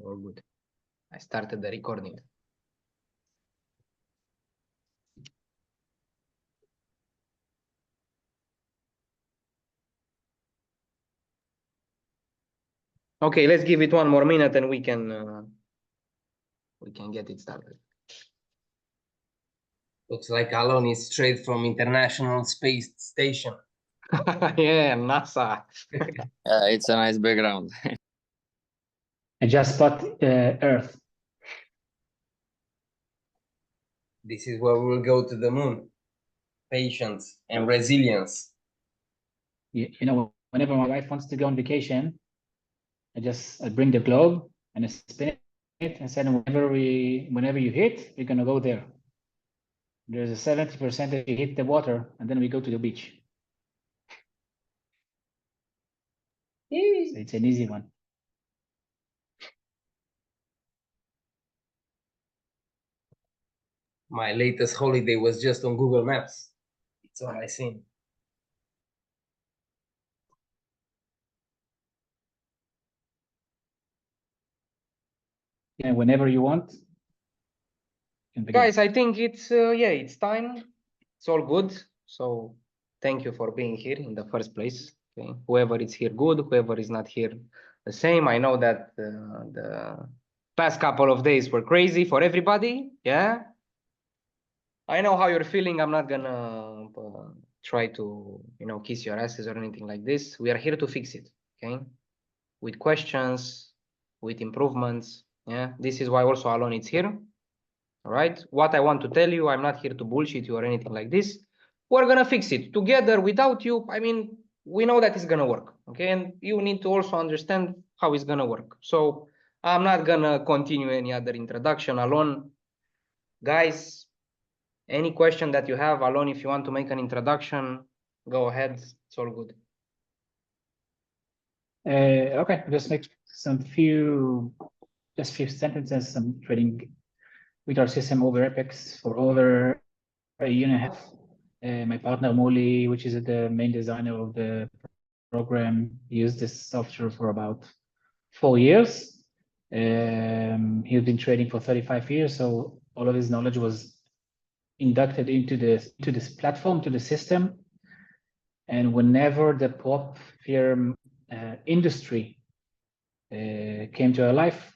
all good. I started the recording. Okay, let's give it one more minute and we can get it started. Looks like Alon is straight from International Space Station. Yeah, NASA. It's a nice background. I just spot Earth. This is where we will go to the moon. Patience and resilience. You know, whenever my wife wants to go on vacation, I bring the globe and I spin it and said, whenever you hit, we're gonna go there. There's a 70% that you hit the water and then we go to the beach. So it's an easy one. My latest holiday was just on Google Maps. It's all I seen. Yeah, whenever you want. Guys, I think it's yeah, it's time. It's all good. So thank you for being here in the first place. Okay, whoever is here, good. Whoever is not here, the same. I know that the past couple of days were crazy for everybody. Yeah, I know how you're feeling. I'm not gonna try to kiss your asses or anything like this. We are here to fix it. Okay, with questions, with improvements. Yeah, this is why also Alon is here. All right, what I want to tell you, I'm not here to bullshit you or anything like this. We're gonna fix it together without you. I mean, we know that it's gonna work, okay? And you need to also understand how it's gonna work. So I'm not gonna continue any other introduction. Alon, guys, any question that you have, Alon, if you want to make an introduction, go ahead. It's all good. Okay, just make few sentences. I'm trading with our system over Apex for over a year and a half. My partner Molly, which is the main designer of the program, used this software for about 4 years. He's been trading for 35 years, so all of his knowledge was inducted into this platform, to the system. And whenever the prop firm industry came to our life,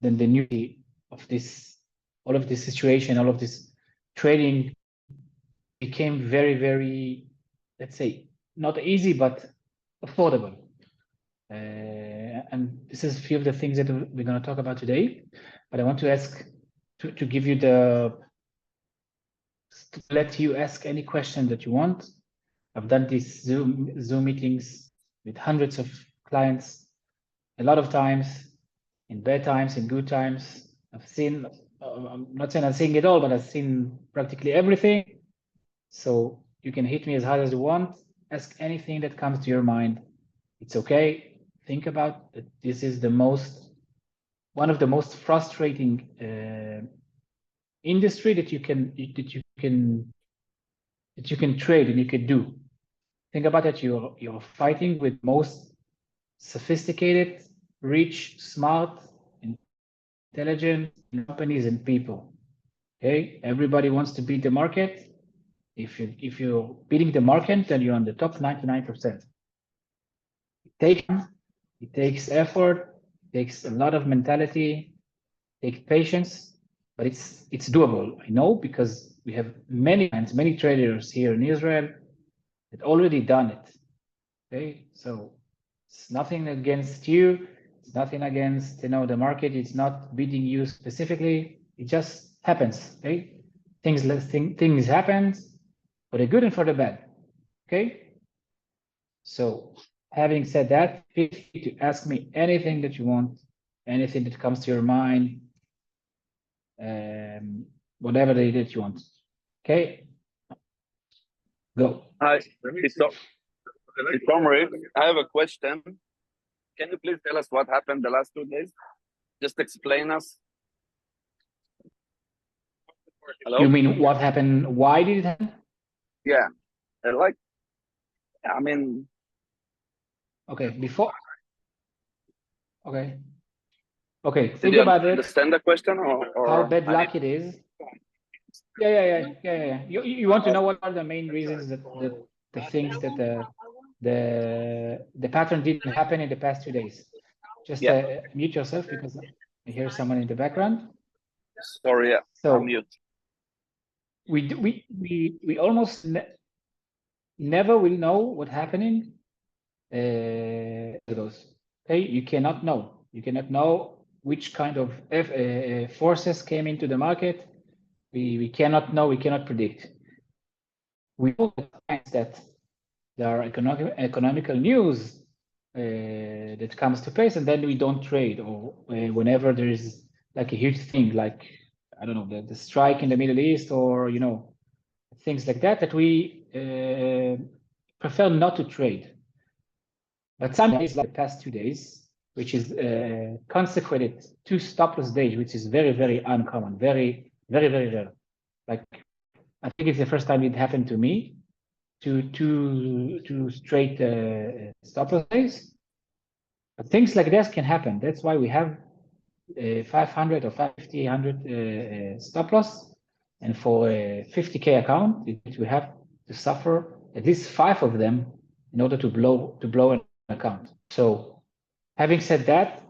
then the new of all of this situation, all of this trading became very, very, let's say, not easy, but affordable. And this is a few of the things that we're going to talk about today. But I want to ask, to give you to let you ask any question that you want. I've done these Zoom meetings with hundreds of clients a lot of times, in bad times, in good times. I've seen, I'm not saying I'm seeing it all, but I've seen practically everything. So you can hit me as hard as you want. Ask anything that comes to your mind. It's okay. Think about that. This is one of the most frustrating industry that you can trade and you can do. Think about it. You're fighting with most sophisticated, rich, smart, intelligent companies and people. Okay, everybody wants to beat the market. If you're beating the market, then you're on the top 99%. It takes effort, it takes a lot of mentality, it takes patience, but it's doable. I know because we have many traders here in Israel that already done it. Okay, so it's nothing against you. It's nothing against the market. It's not beating you specifically. It just happens. Okay, things happen for the good and for the bad. Okay, so having said that, feel free to ask me anything that you want, anything that comes to your mind, whatever that you want. Okay, go. Hi, it's Omri. I have a question. Can you please tell us what happened the last 2 days? Just explain us. Hello? You mean what happened? Why did it happen? Yeah, I mean. Okay, before. Okay. Okay, Did think you about it. understand the question, or How bad I luck need- it is. Yeah. You want to know what are the main reasons that the things that the pattern didn't happen in the past 2 days. Just Yeah. mute yourself because I hear someone in the background. Sorry, yeah, So I'm mute. we almost never will know what happening goes. Okay, you cannot know. You cannot know which kind of forces came into the market. We cannot know. We cannot predict. We know that there are economical news that comes to place, and then we don't trade, or whenever there is like a huge thing, like I don't know, the strike in the Middle East, or things like that, that we prefer not to trade. But some days, like the past 2 days, which is consecrated to stop loss days, which is very, very uncommon, very, very, very rare. Like I think it's the first time it happened to me to straight stop loss days. But things like this can happen. That's why we have 500 or 550, 100 stop loss, and for a 50K account, we have to suffer at least 5 of them in order to blow an account. So, having said that,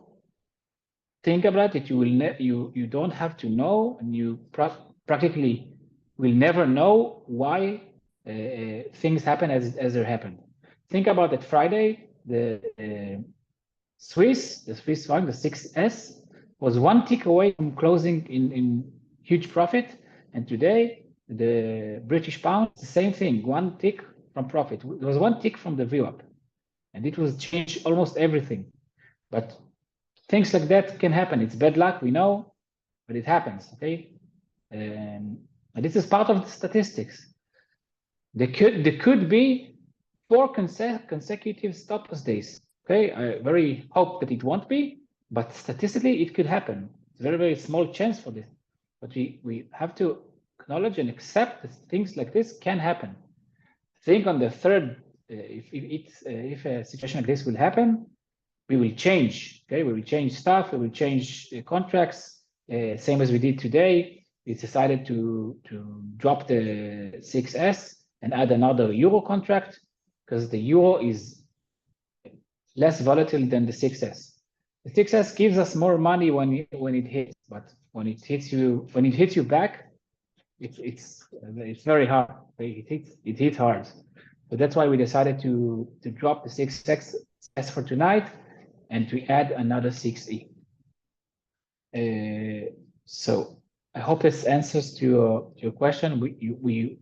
think about it. You don't have to know, and you practically will never know why things happen as they happen. Think about that Friday, the Swiss franc, the 6S, was 1 tick away from closing in huge profit, and today the British pound, the same thing, 1 tick from profit. It was 1 tick from the VWAP, and it was changed almost everything. But things like that can happen. It's bad luck, we know, but it happens. Okay, and this is part of the statistics. There could be 4 consecutive stop loss days. Okay, I very hope that it won't be, but statistically it could happen. It's a very, very small chance for this, but we have to acknowledge and accept that things like this can happen. Think on the third, if a situation like this will happen, we will change. Okay, we will change stuff. We will change contracts. Same as we did today. We decided to drop the 6S and add another euro contract because the euro is less volatile than the 6S. The 6S gives us more money when it hits, but when it hits you back, it's very hard. It hits hard. So that's why we decided to drop the 6S for tonight and to add another 6E. So I hope this answers to your question. We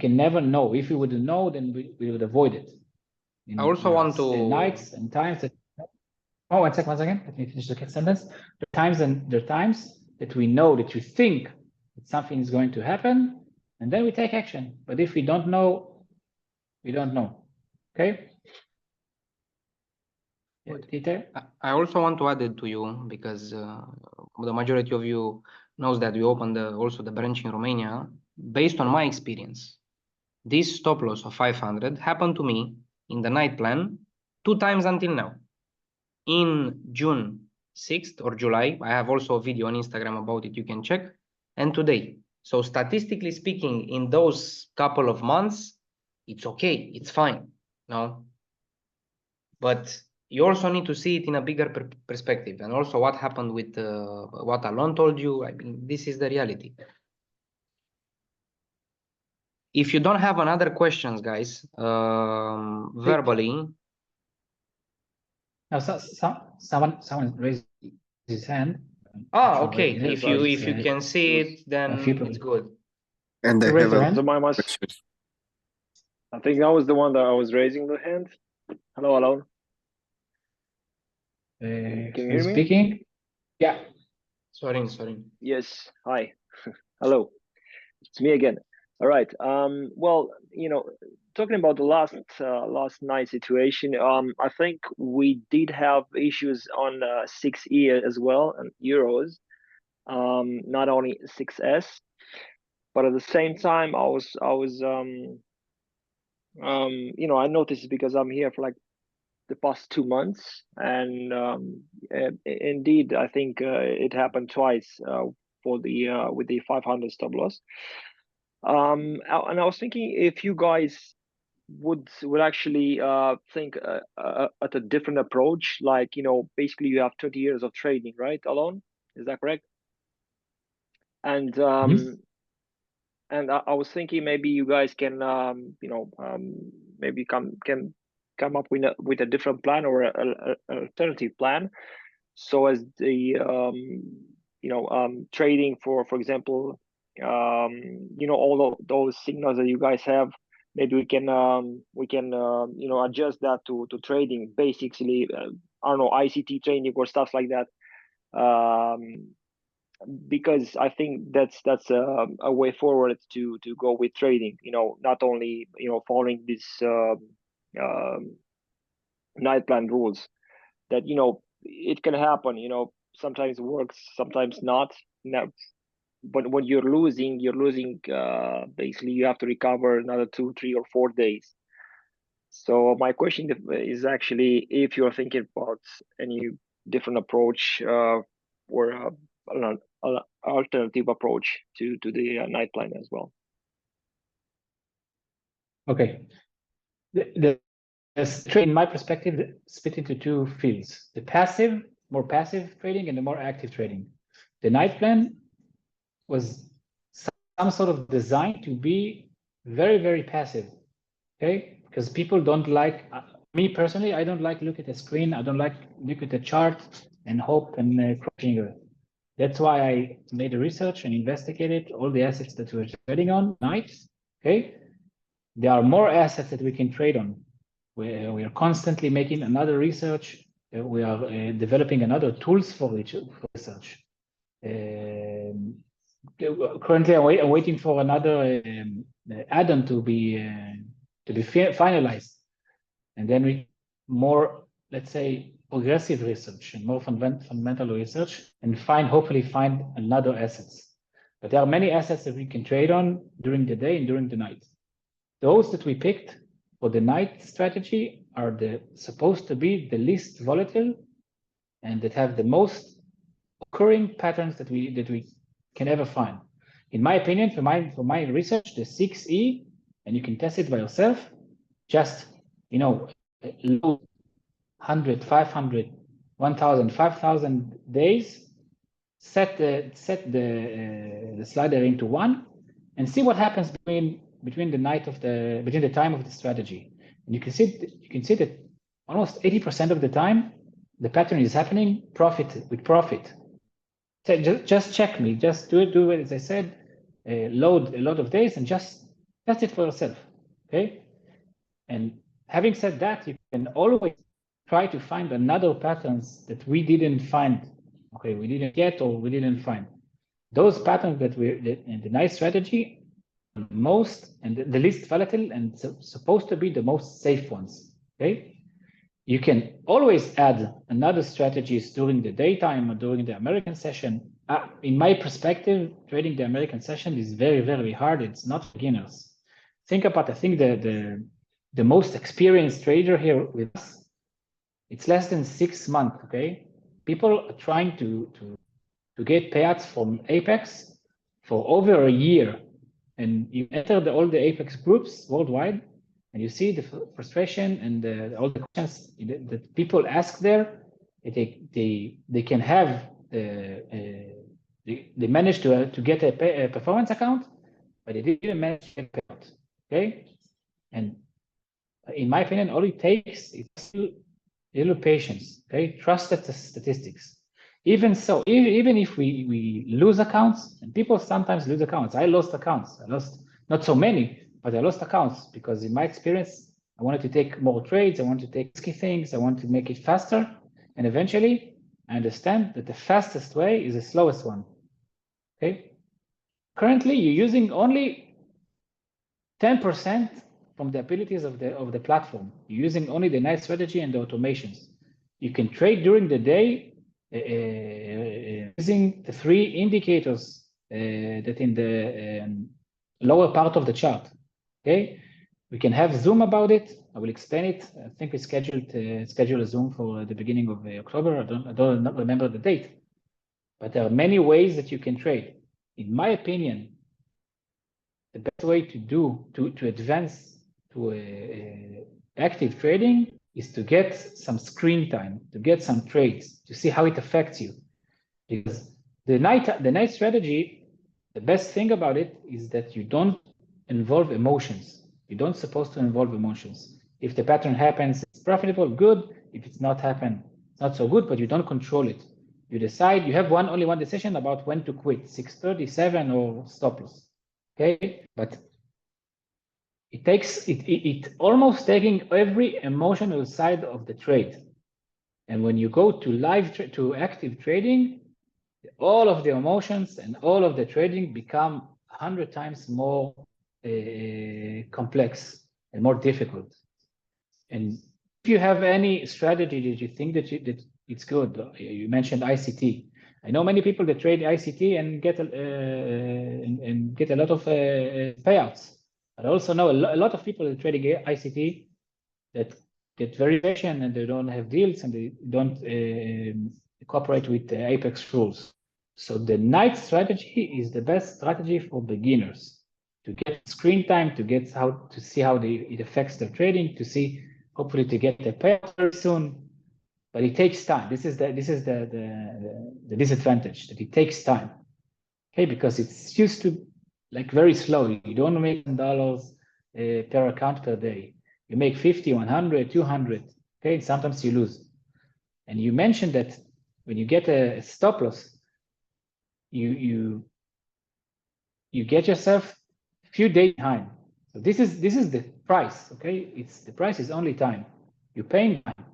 can never know. If we would know, then we would avoid it. I also want to nights and times that. Oh, one second. Let me finish the sentence. There are times that we know, that you think that something is going to happen, and then we take action. But if we don't know, we don't know. Okay. I also want to add it to you because the majority of you knows that we opened also the branch in Romania. Based on my experience, this stop loss of 500 happened to me in the night plan 2 times until now. In June 6th or July, I have also a video on Instagram about it, you can check, and today. So statistically speaking, in those couple of months, it's okay, it's fine, no? But you also need to see it in a bigger perspective, and also what happened with what Alon told you. I mean, this is the reality. If you don't have another questions, guys, verbally. Now, someone raised his hand. Okay. If you can see it, then it's good. And I have a question. I think I was the one that I was raising the hand. Hello, Alon. Can you hear me? Speaking? Yeah. Sorry. Yes. Hi. Hello. It's me again. All right. Well, talking about the last night situation, I think we did have issues on 6E as well, and euros. Not only 6S, but at the same time, I was I noticed, because I'm here for like past 2 months, and indeed, I think it happened twice for the with the 500 stop loss. And I was thinking if you guys would actually think at a different approach, like, you know, basically you have 20 years of trading, right, Alon? Is that correct? And and I was thinking maybe you guys can you know, maybe come up with a different plan or a alternative plan, so as the you know, trading for example, you know, all of those signals that you guys have, maybe we can you know, adjust that to trading, basically I don't know, ICT training or stuff like that, because I think that's a way forward to go with trading, you know, not only, you know, following this night plan rules, that, you know, it can happen, you know, sometimes it works, sometimes not. Now, but when you're losing basically you have to recover another 2, 3, or 4 days. So my question is actually if you're thinking about any different approach or an alternative approach to the night plan as well. Okay. In my perspective, split into 2 fields: the passive, more passive trading, and the more active trading. The night plan was some sort of designed to be very, very passive. Okay, because people don't like, me personally, I don't like look at the screen. I don't like look at the chart and hope and cross finger. That's why I made a research and investigated all the assets that we're trading on nights. Okay, there are more assets that we can trade on. We are constantly making another research. We are developing another tools for research. Currently, I'm waiting for another add-on to be finalized, and then we more, let's say, progressive research and more fundamental research, and hopefully find another assets. But there are many assets that we can trade on during the day and during the night. Those that we picked for the night strategy are supposed to be the least volatile and that have the most occurring patterns that we can ever find. In my opinion, for my research, the 6E, and you can test it by yourself, just, you know, low 100, 500, 1000, 5000 days, set the slider into 1 and see what happens between the time of the strategy. And you can see that almost 80% of the time the pattern is happening with profit. So just check me, just do it as I said, load a lot of days and just test it for yourself. Okay, and having said that, you can always try to find another patterns that we didn't find. Okay, we didn't get or we didn't find. Those patterns that in the night strategy, most and the least volatile and supposed to be the most safe ones. Okay, you can always add another strategies during the daytime or during the American session. In my perspective, trading the American session is very, very hard. It's not beginners. Think about, I think the most experienced trader here with us, it's less than 6 months. Okay, people are trying to get payouts from Apex for over a year, and you enter all the Apex groups worldwide, and you see the frustration and all the questions that people ask there. They can have they managed to get a performance account, but they didn't manage to get payout. Okay, and in my opinion, all it takes is a little patience. Okay, trust the statistics. Even so, even if we lose accounts, and people sometimes lose accounts. I lost accounts. I lost not so many, but I lost accounts because in my experience, I wanted to take more trades. I wanted to take risky things. I wanted to make it faster. And eventually, I understand that the fastest way is the slowest one. Okay. Currently, you're using only 10% from the abilities of the platform. You're using only the night strategy and the automations. You can trade during the day using the 3 indicators that in the lower part of the chart. Okay, We can have Zoom about it. I will explain it. I think we scheduled a Zoom for the beginning of October. I don't remember the date, but there are many ways that you can trade. In my opinion, the best way to advance to active trading is to get some screen time, to get some trades, to see how it affects you. Because the night strategy, the best thing about it is that you don't involve emotions. You don't supposed to involve emotions. If the pattern happens, it's profitable, good. If it's not happen, it's not so good, but you don't control it. You decide, you have only one decision about when to quit, 637 or stop loss. Okay, but it takes it almost taking every emotional side of the trade. And when you go to active trading, all of the emotions and all of the trading become 100 times more complex and more difficult. And if you have any strategy that you think that it's good, you mentioned ICT. I know many people that trade ICT and get a lot of payouts. I also know a lot of people that trading ICT that get very patient and they don't have deals and they don't cooperate with the Apex rules. So the night strategy is the best strategy for beginners to get screen time, to see how it affects their trading, to see hopefully to get the payout very soon. But it takes time. This is the disadvantage, that it takes time. Okay, because it's used to like very slow. You don't make $1 per account per day. You make 50, 100, 200. Okay, sometimes you lose. And you mentioned that when you get a stop loss, you get yourself a few days behind. So this is the price. Okay, the price is only time. You're paying time.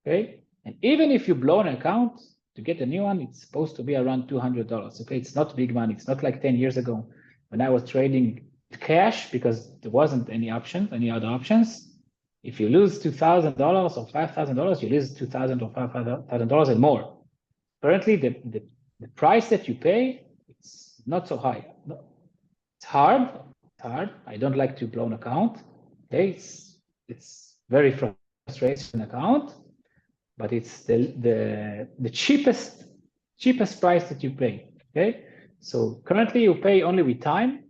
Okay, and even if you blow an account to get a new one, it's supposed to be around $200. Okay, it's not big money. It's not like 10 years ago when I was trading cash because there wasn't any other options. If you lose $2,000 or $5,000, you lose $2,000 or $5,000 and more. Currently, the price that you pay, it's not so high. It's hard. I don't like to blow an account. Okay, it's very frustrating account, but it's the cheapest price that you pay. Okay, so currently you pay only with time.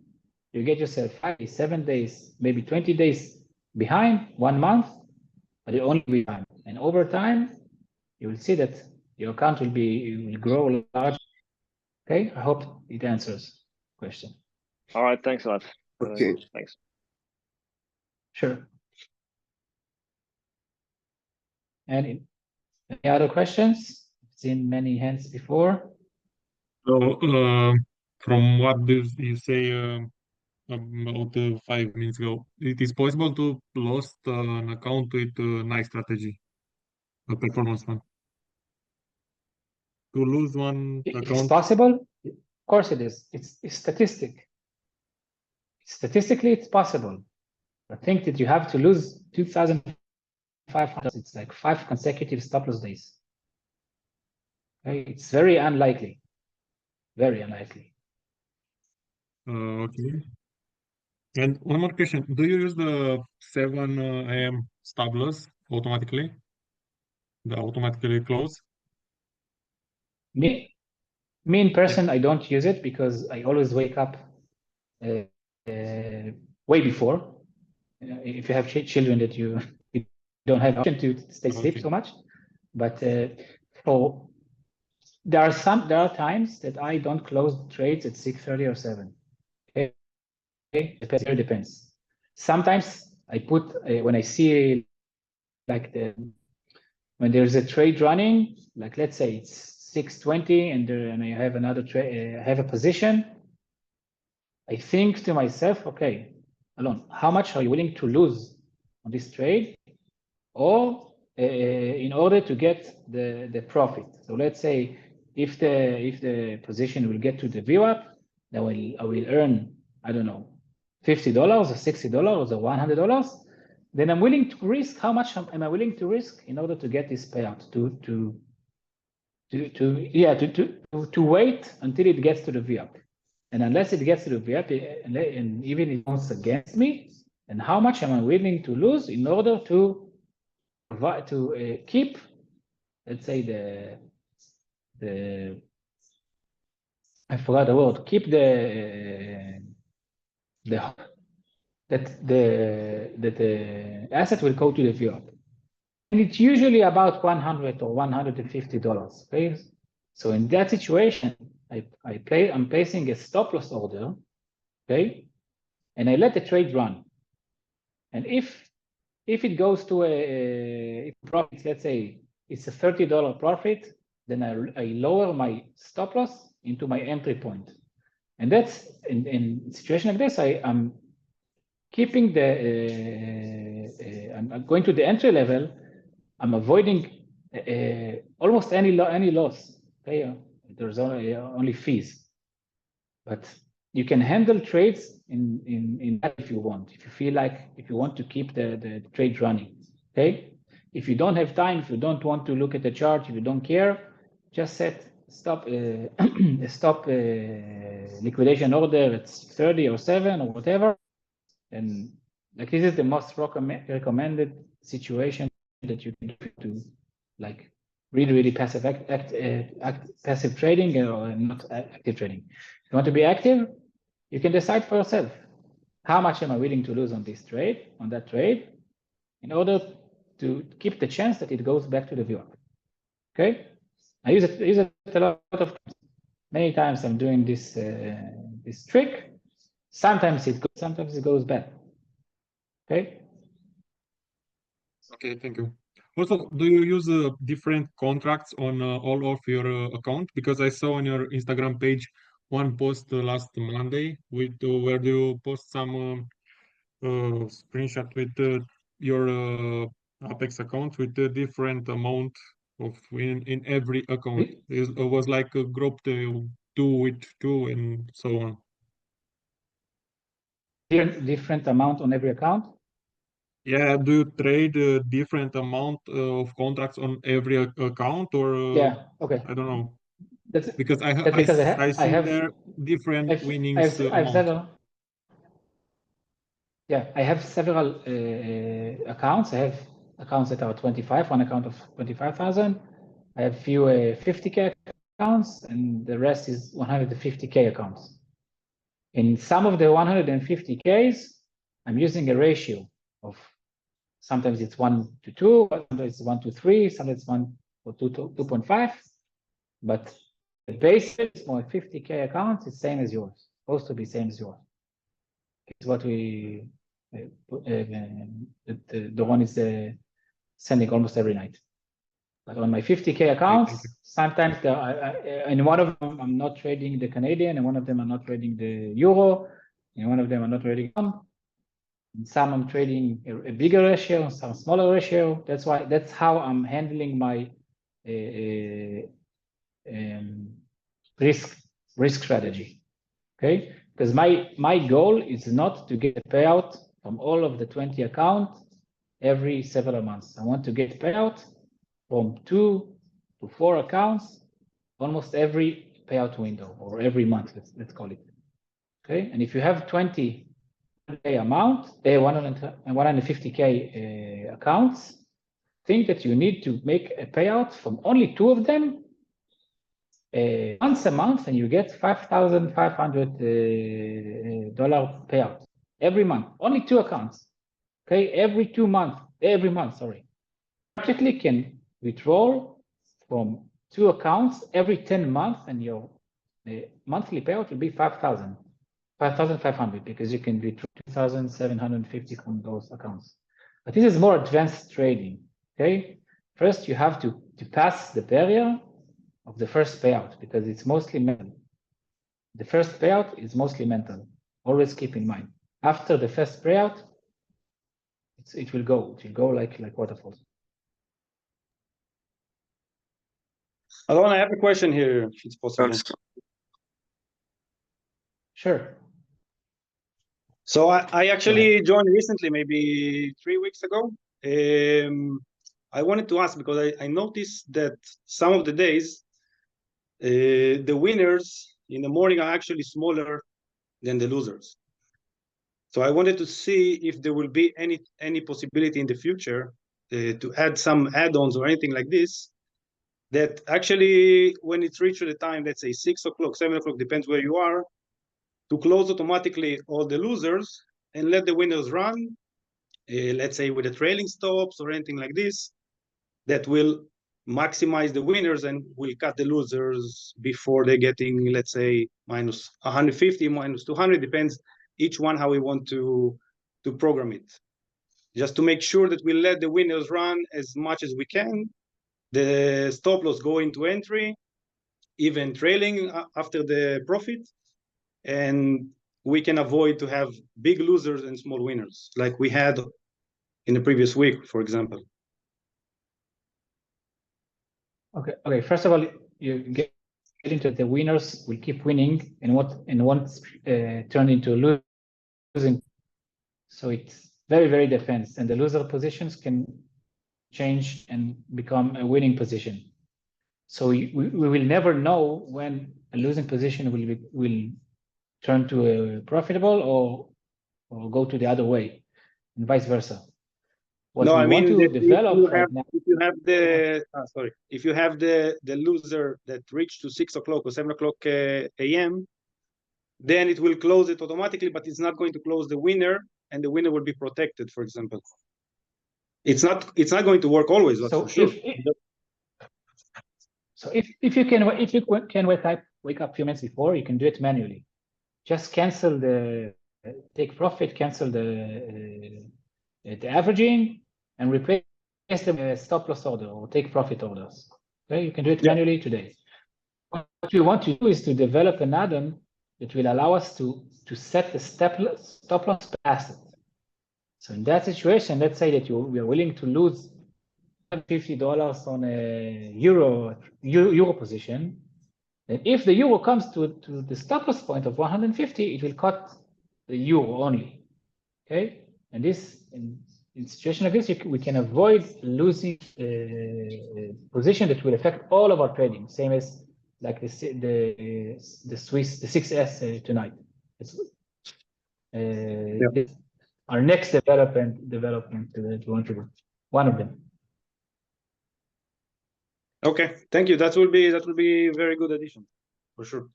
You get yourself 5 days, 7 days, maybe 20 days behind, 1 month, but you only with time. And over time, you will see that your account will grow large. Okay, I hope it answers the question. All right, thanks a lot. Okay. Thanks. Sure. Any other questions? I've seen many hands before. So, from what you say about 5 minutes ago, it is possible to lose an account with a nice strategy, a performance one. To lose one account. It's possible. Of course it is. It's statistic. Statistically, it's possible. I think that you have to lose 2,500. It's like 5 consecutive stop loss days. Okay? It's very unlikely. Very unlikely. Okay. And one more question. Do you use the 7 a.m. stop loss automatically? The automatically close? Me in person, I don't use it because I always wake up way before. If you have children that you don't have option to stay asleep so much, but there are times that I don't close trades at 6:30 or 7. Okay, it depends. Sometimes I put when I see like when there's a trade running, like let's say it's 6:20 and I have another trade, I have a position. I think to myself, okay, Alon, how much are you willing to lose on this trade, or in order to get the profit? So let's say if the position will get to the VWAP, then I will earn, I don't know, $50 or $60 or $100. Then I'm willing to risk. How much am I willing to risk in order to get this payout? To wait until it gets to the VWAP. And unless it gets to the VWAP, and even if it goes against me, and how much am I willing to lose in order to provide keep, let's say the I forgot the word, keep that the asset will go to the viewer. And it's usually about $100 or $150. Okay, so in that situation, I'm placing a stop loss order, okay, and I let the trade run. And if it goes to a profit, let's say it's a $30 profit, then I lower my stop loss into my entry point. And that's in situation like this, I'm keeping I'm going to the entry level. I'm avoiding almost any loss. Okay, there's only fees, but you can handle trades in that if you want. If you feel like if you want to keep the trade running, okay. If you don't have time, if you don't want to look at the chart, if you don't care, just set stop liquidation order. It's 30 or 7 or whatever, and like this is the most recommended situation that you can do to like really passive passive trading or not active trading. If you want to be active, you can decide for yourself how much am I willing to lose on this trade, on that trade, in order to keep the chance that it goes back to the viewer. Okay, I use it a lot of times. Many times I'm doing this this trick. Sometimes it goes bad. Okay. Okay, thank you. Also, do you use different contracts on all of your account? Because I saw on your Instagram page one post last Monday with where you post some screenshot with your Apex account with a different amount of in every account. It was like a group 2 with 2 and so on. Different amount on every account? Yeah, do you trade a different amount of contracts on every account or yeah, okay. I don't know. That's Because that's because I see have there different winnings I've amount. several. Yeah, I have several accounts. I have accounts that are 25, one account of 25,000. I have few 50K accounts, and the rest is 150K accounts. In some of the 150Ks, I'm using a ratio of sometimes it's 1 to 2, sometimes it's 1 to 3, sometimes it's 1 or 2 to 2.5. But the basis for a 50K account is same as yours, supposed to be same as yours. It's what we the one is sending almost every night. But on my 50K accounts, sometimes in one of them I'm not trading the Canadian, and one of them I'm not trading the euro, and one of them I'm not trading. In some I'm trading a bigger ratio, some smaller ratio. That's how I'm handling my risk strategy. Okay, because my goal is not to get a payout from all of the 20 accounts every several months. I want to get payout from 2 to 4 accounts almost every payout window, or every month, let's call it. Okay, and if you have 20K amount, 150K accounts, think that you need to make a payout from only 2 of them once a month, and you get $5,500 payout every month. Only 2 accounts. Okay, every month, sorry. Practically can withdraw from 2 accounts every 10 months, and your monthly payout will be 5,500, because you can withdraw 2,750 from those accounts. But this is more advanced trading. Okay, first you have to pass the barrier of the first payout, because it's mostly mental. The first payout is mostly mental. Always keep in mind. After the first payout, it will go like waterfalls. Alon, I have a question here, if it's possible. Sure. So I actually joined recently, maybe 3 weeks ago. I wanted to ask, because I noticed that some of the days, the winners in the morning are actually smaller than the losers. So I wanted to see if there will be any possibility in the future to add some add-ons or anything like this, that actually when it's reached the time, let's say 6 o'clock, 7 o'clock, depends where you are, to close automatically all the losers and let the winners run, let's say with the trailing stops or anything like this, that will maximize the winners and will cut the losers before they're getting, let's say, minus 150, minus 200, depends each one how we want to program it. Just to make sure that we let the winners run as much as we can. The stop loss go into entry, even trailing after the profit, and we can avoid to have big losers and small winners like we had in the previous week, for example. Okay. First of all, you get into the winners will keep winning and won't turn into losing. So it's very, very defense, and the loser positions can change and become a winning position. So we will never know when a losing position will turn to a profitable or go to the other way, and vice versa. What no, we I mean, want to develop right now. If you have the if you have the loser that reached to 6 o'clock or 7 o'clock a.m., then it will close it automatically, but it's not going to close the winner, and the winner will be protected, for example. It's not going to work always, that's for sure. If you can wake up a few minutes before, you can do it manually. Just cancel the take profit, cancel the averaging, and replace them with a stop loss order or take profit orders. Okay, you can do it manually today. What we want to do is to develop an add-on that will allow us to set the stop loss past it. So in that situation, let's say that we are willing to lose $50 on a euro position. And if the euro comes to the stop loss point of 150, it will cut the euro only. Okay, and this in situation like this, we can avoid losing position that will affect all of our trading, same as like the Swiss, the 6S tonight. Our next development that we want to do, one of them. Okay, thank you. That will be a very good addition, for sure.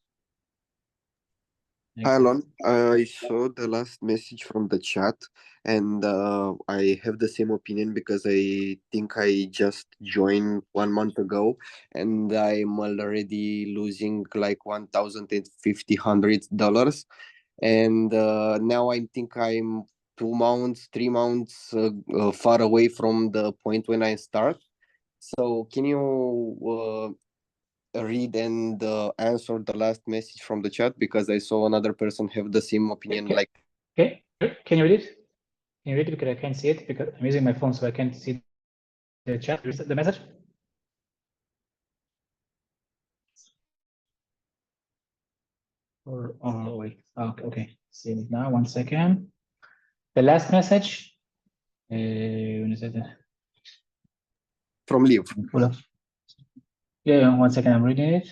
Alon, I saw the last message from the chat, and I have the same opinion because I think I just joined 1 month ago, and I'm already losing like $1,050 and now I think I'm 2 months, 3 months far away from the point when I start. So can you read and answer the last message from the chat, because I saw another person have the same opinion. Okay. Like, okay, can you read it? Can you read it because I can't see it because I'm using my phone, so I can't see the chat. The message. Or oh wait, okay. See it now. 1 second. The last message. When is it? from Liv. Yeah, 1 second. I'm reading it.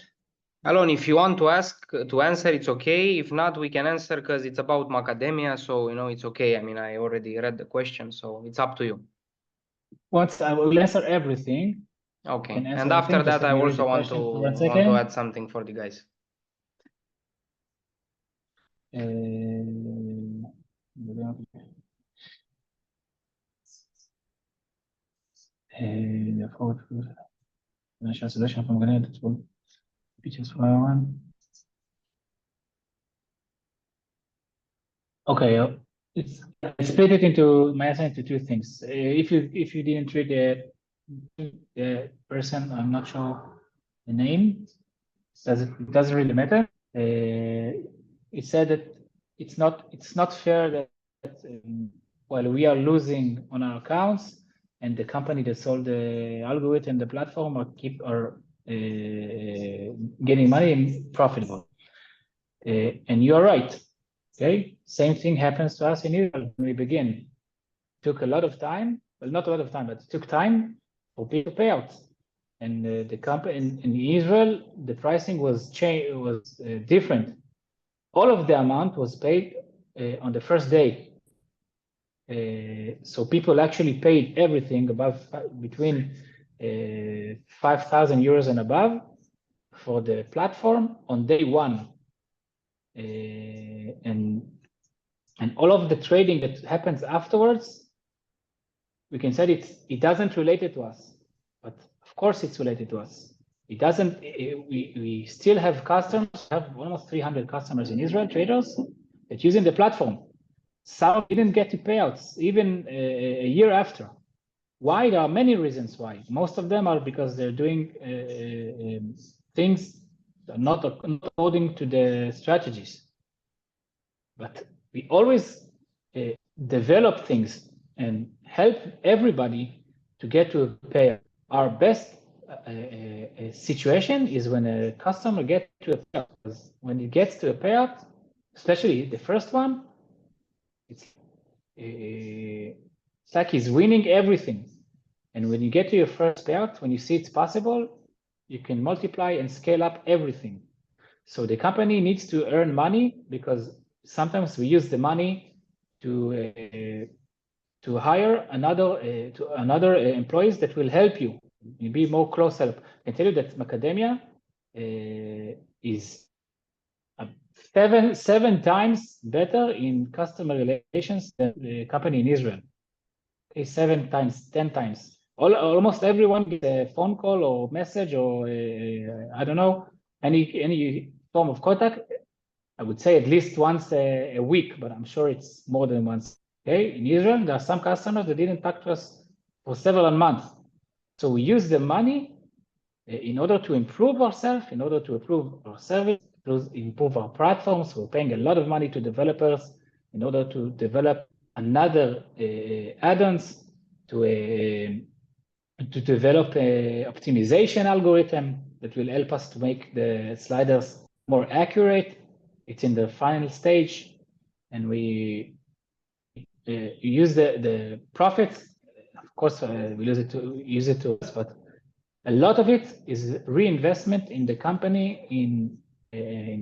Alon, if you want to answer, it's okay. If not, we can answer because it's about macadamia, so it's okay. I mean, I already read the question, so it's up to you. Once I will answer everything. Okay, and after that, I also want to add something for the guys. Financial solution from Grenade. Features one. Okay, it's split it into my answer into two things. If you didn't read the person, I'm not sure the name. It doesn't really matter. It said that it's not fair that while we are losing on our accounts, and the company that sold the algorithm, the platform, are getting money and profitable. And you are right. Okay, same thing happens to us in Israel when we begin. It took a lot of time. Well, not a lot of time, but it took time for people to pay out. And the company in Israel, the pricing was different. All of the amount was paid on the first day So people actually paid everything above between 5,000 euros and above for the platform on day one. And all of the trading that happens afterwards, we can say it doesn't relate it to us, but of course it's related to us. It doesn't, we still have customers, have almost 300 customers in Israel, traders, that using the platform. Some didn't get to payouts even a year after. Why? There are many reasons why. Most of them are because they're doing things not according to the strategies. But we always develop things and help everybody to get to a payout. Our best situation is when a customer gets to a payout. When it gets to a payout, especially the first one, it's like he's winning everything. And when you get to your first payout, when you see it's possible, you can multiply and scale up everything. So the company needs to earn money because sometimes we use the money to hire another employees that will help you. You be more close help. I can tell you that macadamia is 7 times better in customer relations than the company in Israel. Okay, 7 times, 10 times. Almost everyone gets a phone call or message or I don't know, any form of contact. I would say at least once a week, but I'm sure it's more than once. Okay, in Israel, there are some customers that didn't talk to us for several months. So we use the money in order to improve ourselves, in order to improve our service, improve our platforms. We're paying a lot of money to developers in order to develop another add-ons to develop a optimization algorithm that will help us to make the sliders more accurate. It's in the final stage, and we use the profits. Of course, we use it to us, but a lot of it is reinvestment in the company, in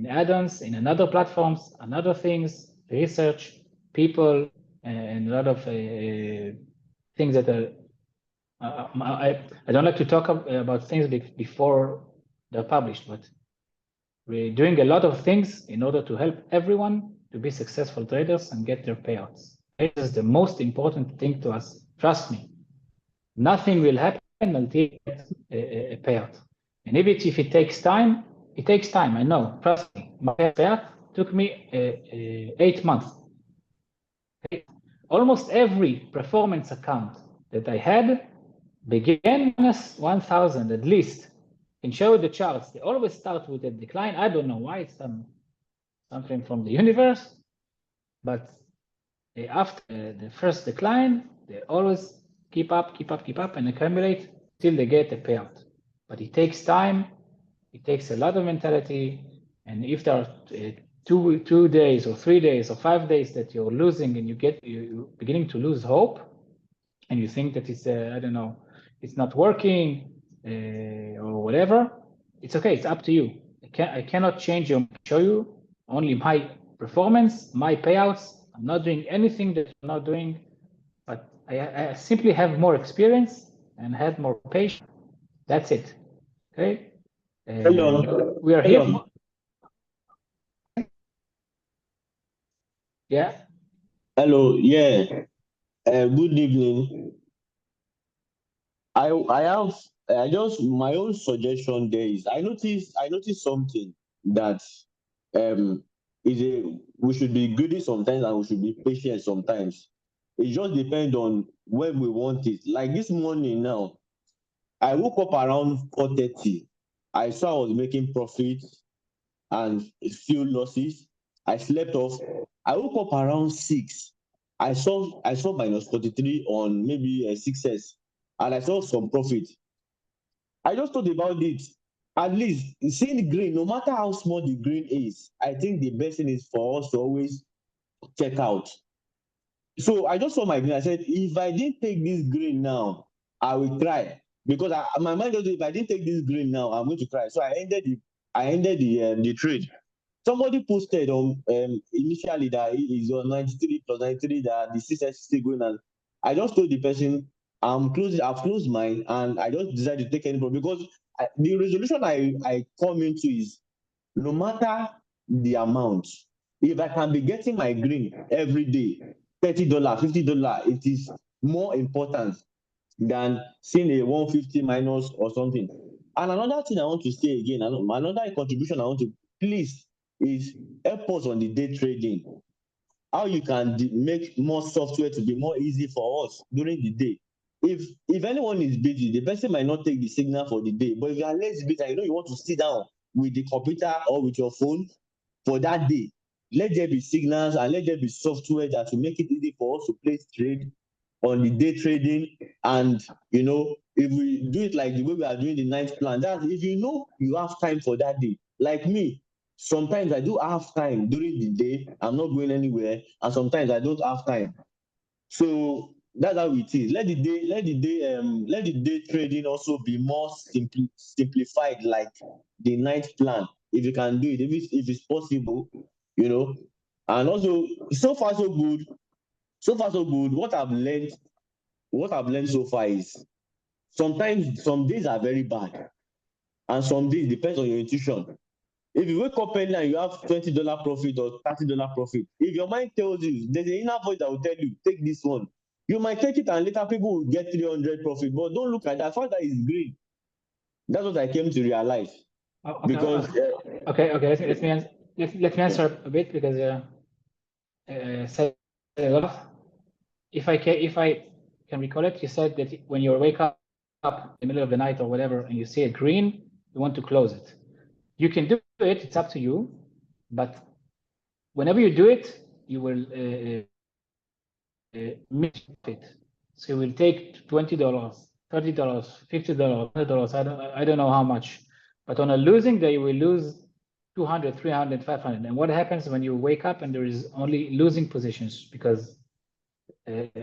add-ons, in another platforms, another things, research, people, and a lot of things that are. I don't like to talk about things before they're published, but we're doing a lot of things in order to help everyone to be successful traders and get their payouts. This is the most important thing to us. Trust me. Nothing will happen until you get a payout. And even if it takes time, it takes time. I know. Trust me. My payout took me 8 months. Okay? Almost every performance account that I had began minus 1,000 at least. You can show the charts. They always start with a decline. I don't know why. It's something from the universe. But after the first decline, they always keep up and accumulate till they get a payout. But it takes time. It takes a lot of mentality. And if there are 2 days or 3 days or 5 days that you're losing and you're beginning to lose hope, and you think that it's I don't know, it's not working or whatever, it's okay. It's up to you. I cannot change or show you only my performance, my payouts. I'm not doing anything that I'm not doing, but I simply have more experience and had more patience. That's it. Okay. Hello. We are here. Yeah. Hello. Yeah. Good evening. I have just my own suggestion there is I noticed something that we should be greedy sometimes and we should be patient sometimes. It just depends on when we want it. Like this morning now, I woke up around 4:30. I saw I was making profits and a few losses. I slept off. I woke up around 6. I saw minus 43 on maybe a 6S, and I saw some profit. I just thought about it. At least seeing green, no matter how small the green is, I think the best thing is for us to always check out. So I just saw my green. I said, if I didn't take this green now, I will try, because my mind just, if I didn't take this green now, I'm going to try. So I ended the trade. Somebody posted on initially that it is on 93 plus 93 that the CSS is still going on. I just told the person I've closed mine, and I just decided to take any problem because the resolution I come into is no matter the amount, if I can be getting my green every day, $30, $50, it is more important than seeing a 150 minus or something. And another thing I want to say again, another contribution I want to please is help us on the day trading. How you can make more software to be more easy for us during the day. If anyone is busy, the person might not take the signal for the day. But if you are less busy, you know you want to sit down with the computer or with your phone for that day, let there be signals and let there be software that will make it easy for us to place trade on the day trading. And you know, if we do it like the way we are doing the night plan, that's if you know you have time for that day. Like me, sometimes I do have time during the day, I'm not going anywhere, and sometimes I don't have time. So that's how it is. Let the day trading also be more simplified, like the night plan. If you can do it, if it's possible, you know. And also, so far so good. So far so good. What I've learned so far is sometimes some days are very bad, and some days depends on your intuition. If you wake up early and you have $20 profit or $30 profit, if your mind tells you, there's an inner voice that will tell you, take this one. You might take it and later people will get 300 profit, but don't look at that. First, that is green. That's what I came to realize. Okay, Because okay. Let me answer a bit because said a lot. If I can recall it, you said that when you wake up in the middle of the night or whatever, and you see a green, you want to close it. You can do it; it's up to you. But whenever you do it, you will miss it. So you will take $20, $30, $50, $100. I don't know how much. But on a losing day, you will lose 200, 300, 500. And what happens when you wake up and there is only losing positions? Because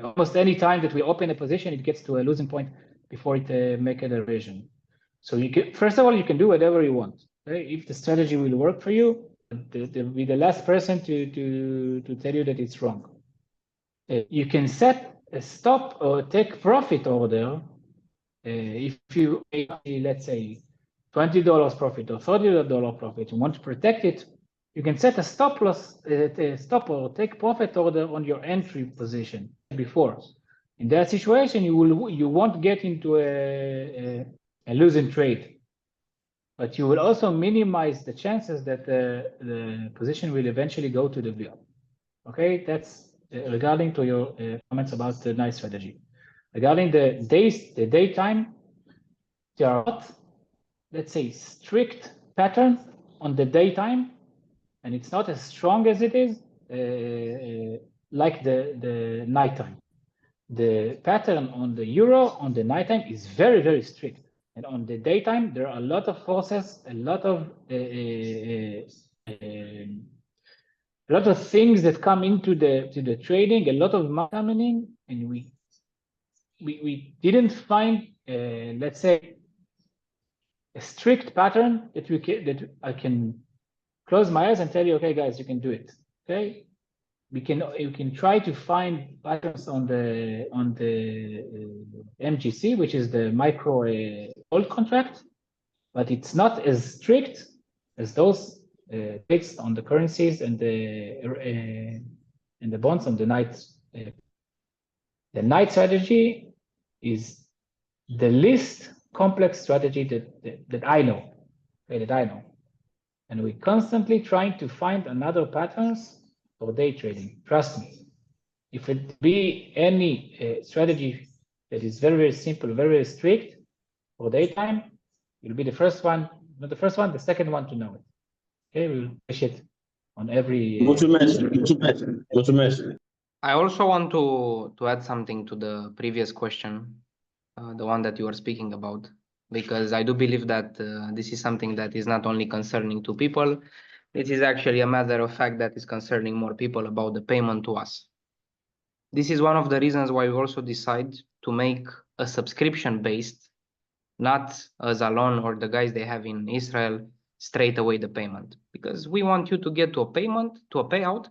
almost any time that we open a position, it gets to a losing point before it make a revision. So you can, first of all, you can do whatever you want. Okay? If the strategy will work for you, they'll be the last person to tell you that it's wrong. You can set a stop or take profit order. If you make, let's say, $20 profit or $30 profit, you want to protect it, you can set a stop loss, stop or take profit order on your entry position before. In that situation, you won't get into a losing trade, but you will also minimize the chances that the position will eventually go to the VL. Okay, that's regarding to your comments about the night strategy. Regarding the daytime, there are not, let's say, strict pattern on the daytime, and it's not as strong as it is like the nighttime. The pattern on the euro on the nighttime is very, very strict, and on the daytime there are a lot of forces, a lot of things that come into the trading, a lot of money coming in, and we didn't find, let's say, a strict pattern that I can close my eyes and tell you, okay, guys, you can do it. Okay, you can try to find patterns on the MGC, which is the micro gold contract, but it's not as strict as those based on the currencies and the bonds on the night. The night strategy is the least complex strategy that I know, okay, and we're constantly trying to find another patterns for day trading. Trust me, if it be any strategy that is very, very simple, very, very strict for daytime, you'll be the first one, not the first one, the second one to know it. Okay, we'll push it on every. go to mess. I also want to add something to the previous question, the one that you were speaking about, because I do believe that this is something that is not only concerning to people, it is actually a matter of fact that is concerning more people about the payment to us. This is one of the reasons why we also decide to make a subscription based, not as Alon or the guys they have in Israel, straight away the payment, because we want you to get to a payout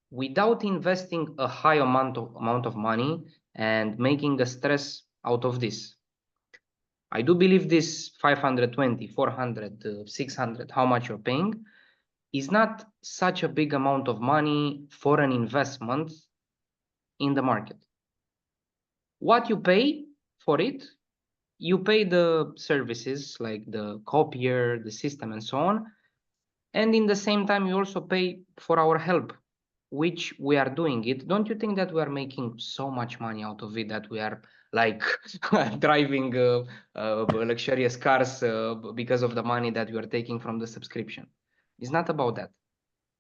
without investing a high amount of money and making a stress out of this. I do believe this 520, 400, 600, how much you're paying, is not such a big amount of money for an investment in the market. What you pay for it, you pay the services like the copier, the system, and so on. And in the same time, you also pay for our help, which we are doing it. Don't you think that we are making so much money out of it that we are like driving luxurious cars because of the money that we are taking from the subscription? It's not about that.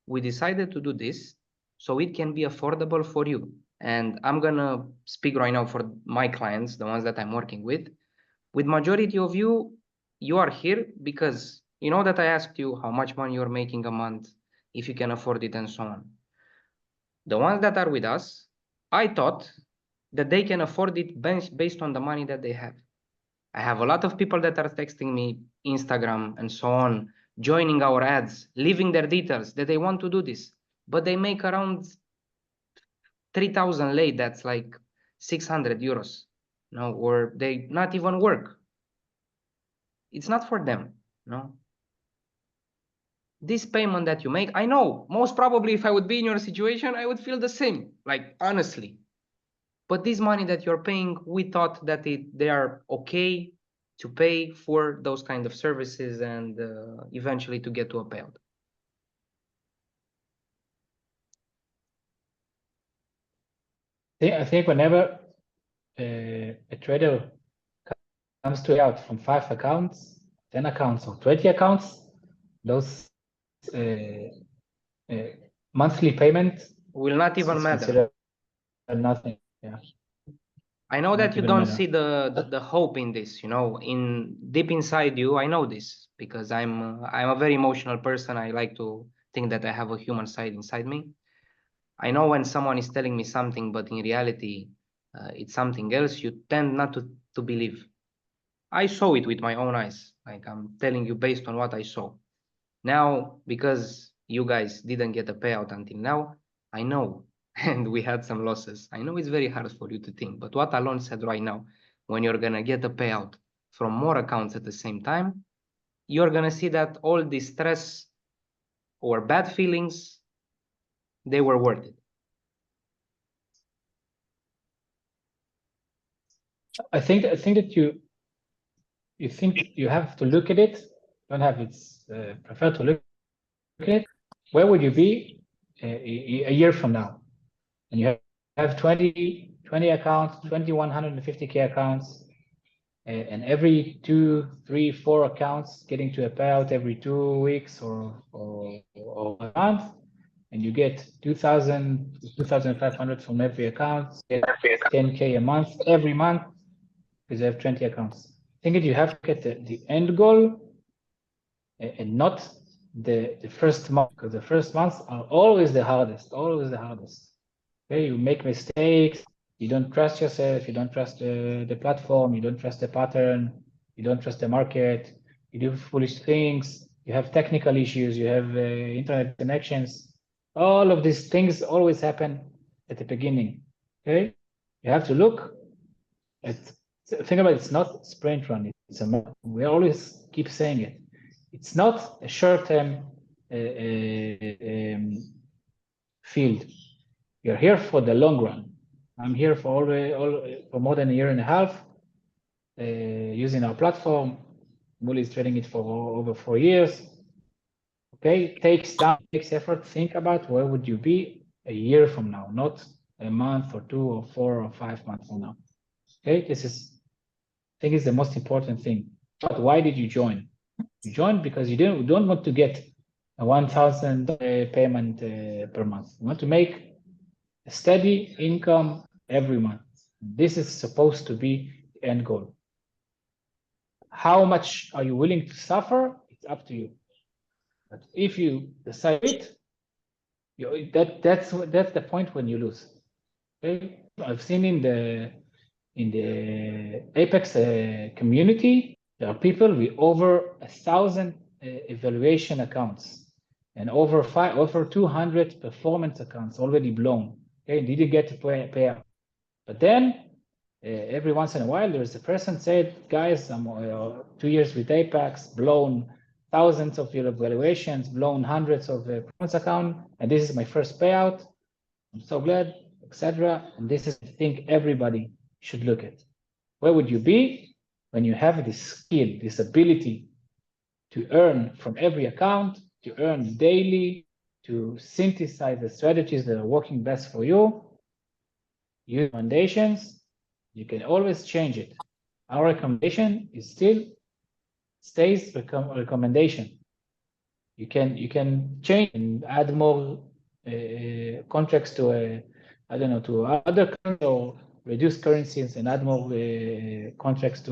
We decided to do this so it can be affordable for you. And I'm gonna speak right now for my clients, the ones that I'm working with. With majority of you, you are here because you know that I asked you how much money you're making a month, if you can afford it, and so on. The ones that are with us, I thought that they can afford it based on the money that they have. I have a lot of people that are texting me, Instagram, and so on, joining our ads, leaving their details that they want to do this, but they make around 3,000 lei, that's like 600 euros, no, or they not even work. It's not for them, no. This payment that you make, I know, most probably if I would be in your situation, I would feel the same, like honestly. But this money that you're paying, we thought that they are okay to pay for those kind of services and eventually to get to a payout. I think whenever a trader comes to out from 5 accounts, 10 accounts, or 20 accounts, those monthly payment will not even matter. Nothing. Yeah. I know that you even don't matter. see the hope in this, you know, in deep inside you. I know this because I'm a very emotional person. I like to think that I have a human side inside me. I know when someone is telling me something, but in reality, it's something else, you tend not to believe. I saw it with my own eyes. Like I'm telling you based on what I saw. Now, because you guys didn't get a payout until now, I know, and we had some losses. I know it's very hard for you to think, but what Alon said right now, when you're gonna get a payout from more accounts at the same time, you're gonna see that all the stress or bad feelings, they were worth it. I think that you think you have to look at it. Don't have it's prefer to look at it. Where would you be a year from now? And you have 20 accounts, 2,150K accounts, and every 2, 3, 4 accounts getting to a payout every 2 weeks or a month, and you get 2,000, 2,500 from every account, get 10K a month every month because you have 20 accounts. I think that you have to get the end goal and not the first month, because the first months are always the hardest, Okay, you make mistakes, you don't trust yourself, you don't trust the platform, you don't trust the pattern, you don't trust the market, you do foolish things, you have technical issues, you have internet connections. All of these things always happen at the beginning. Okay, you have to look at, think about it, it's not sprint run, it's a, we always keep saying it. It's not a short-term field. You're here for the long run. I'm here for for more than a year and a half using our platform. Muli is trading it for over 4 years. Okay, it takes time, takes effort. Think about where would you be a year from now, not a month or 2 or 4 or 5 months from now. Okay, this is, I think, is the most important thing. But why did you join? You joined because you don't want to get a 1,000 payment per month. You want to make a steady income every month. This is supposed to be the end goal. How much are you willing to suffer? It's up to you. But if you decide it, that's the point when you lose. Okay? I've seen in the Apex community, there are people with over 1,000 evaluation accounts and over 200 performance accounts already blown. Okay, didn't get to pay out. But then every once in a while, there's a person said, guys, I'm 2 years with Apex, blown thousands of your evaluations, blown hundreds of performance account, and this is my first payout. I'm so glad, etc. And this is the thing everybody should look at. Where would you be when you have this skill, this ability to earn from every account, to earn daily, to synthesize the strategies that are working best for you? Use recommendations. You can always change it. Our recommendation is still stays recommendation. You can change and add more contracts to I don't know, to other currencies, or reduce currencies and add more contracts to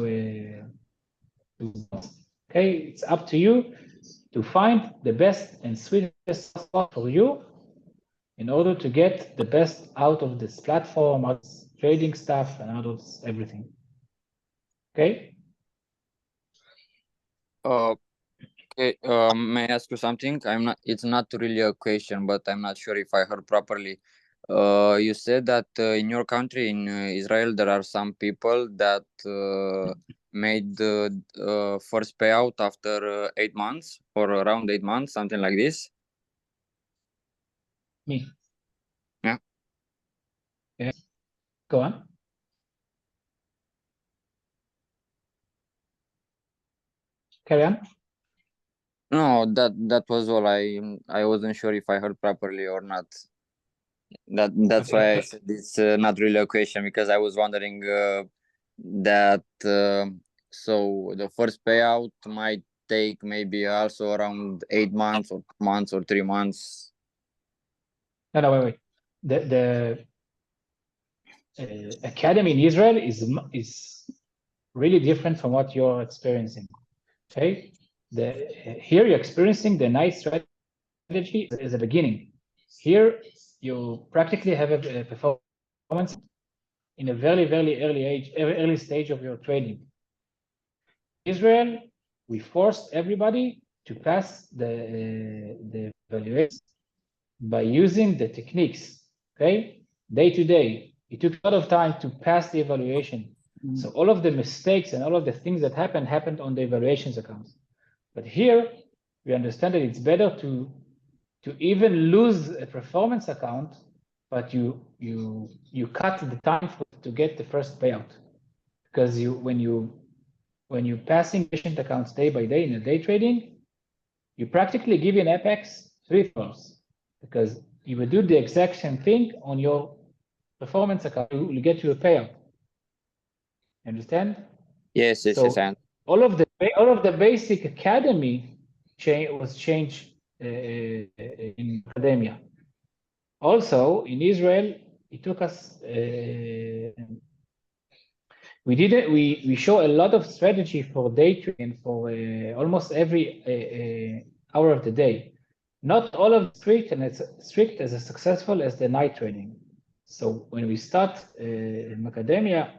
okay, it's up to you to find the best and sweetest spot for you in order to get the best out of this platform, out of this trading stuff, and out of everything. Okay? Okay, may I ask you something? It's not really a question, but I'm not sure if I heard properly. You said that in your country, in Israel, there are some people that made the first payout after 8 months or around 8 months, something like this. Me. Yeah. Yeah. Go on. Carry on. No, that was all. I wasn't sure if I heard properly or not. That's why I said it's not really a question, because I was wondering that so the first payout might take maybe also around 8 months or 3 months. No, wait. The academy in Israel is really different from what you're experiencing. Okay, here you're experiencing the nice strategy as a beginning. Here you practically have a performance in a very early stage of your trading. Israel, we forced everybody to pass the evaluations by using the techniques. Okay, day to day, it took a lot of time to pass the evaluation. So all of the mistakes and all of the things that happened on the evaluations accounts. But here we understand that it's better to even lose a performance account, but you cut the time to get the first payout, because when you passing patient accounts day by day in a day trading, you practically give an Apex 3 hours, because you will do the exact same thing on your performance account. You get you a payout. Understand? Yes, yes, so yes. All of the basic academy was changed in academia. Also in Israel, it took us. We show a lot of strategy for day trading for almost every hour of the day. Not all of strict and as strict as successful as the night trading. So when we start in academia,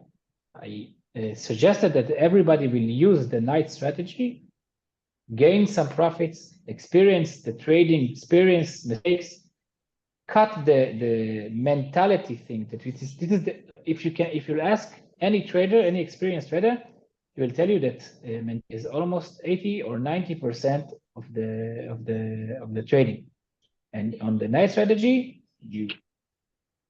I suggested that everybody will use the night strategy, gain some profits, experience the trading, experience mistakes, cut the mentality thing that this is if you ask any trader, any experienced trader, he will tell you that is almost 80 or 90% of the trading. And on the night strategy, you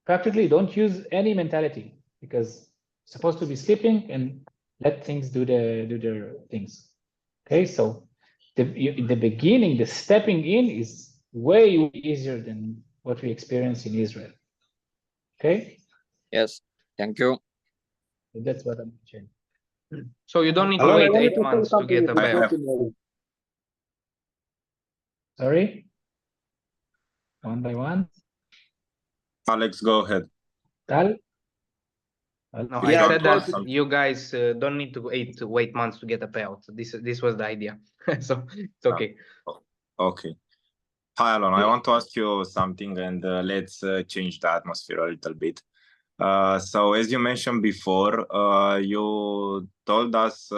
practically don't use any mentality, because you're supposed to be sleeping and let things do their things. Okay, so the beginning, the stepping in is way easier than what we experience in Israel. Okay. Yes, thank you. So that's what I'm saying. So you don't need to Alon, I wait wanted 8 to say months to something get a if it's payout. possible. Sorry. One by one. Alex, go ahead. Tal? No, Yeah, I said because that you guys don't need to wait months to get a payout. This was the idea. So it's okay. Okay. Hi, Alon. I want to ask you something, and let's change the atmosphere a little bit. So as you mentioned before, you told us,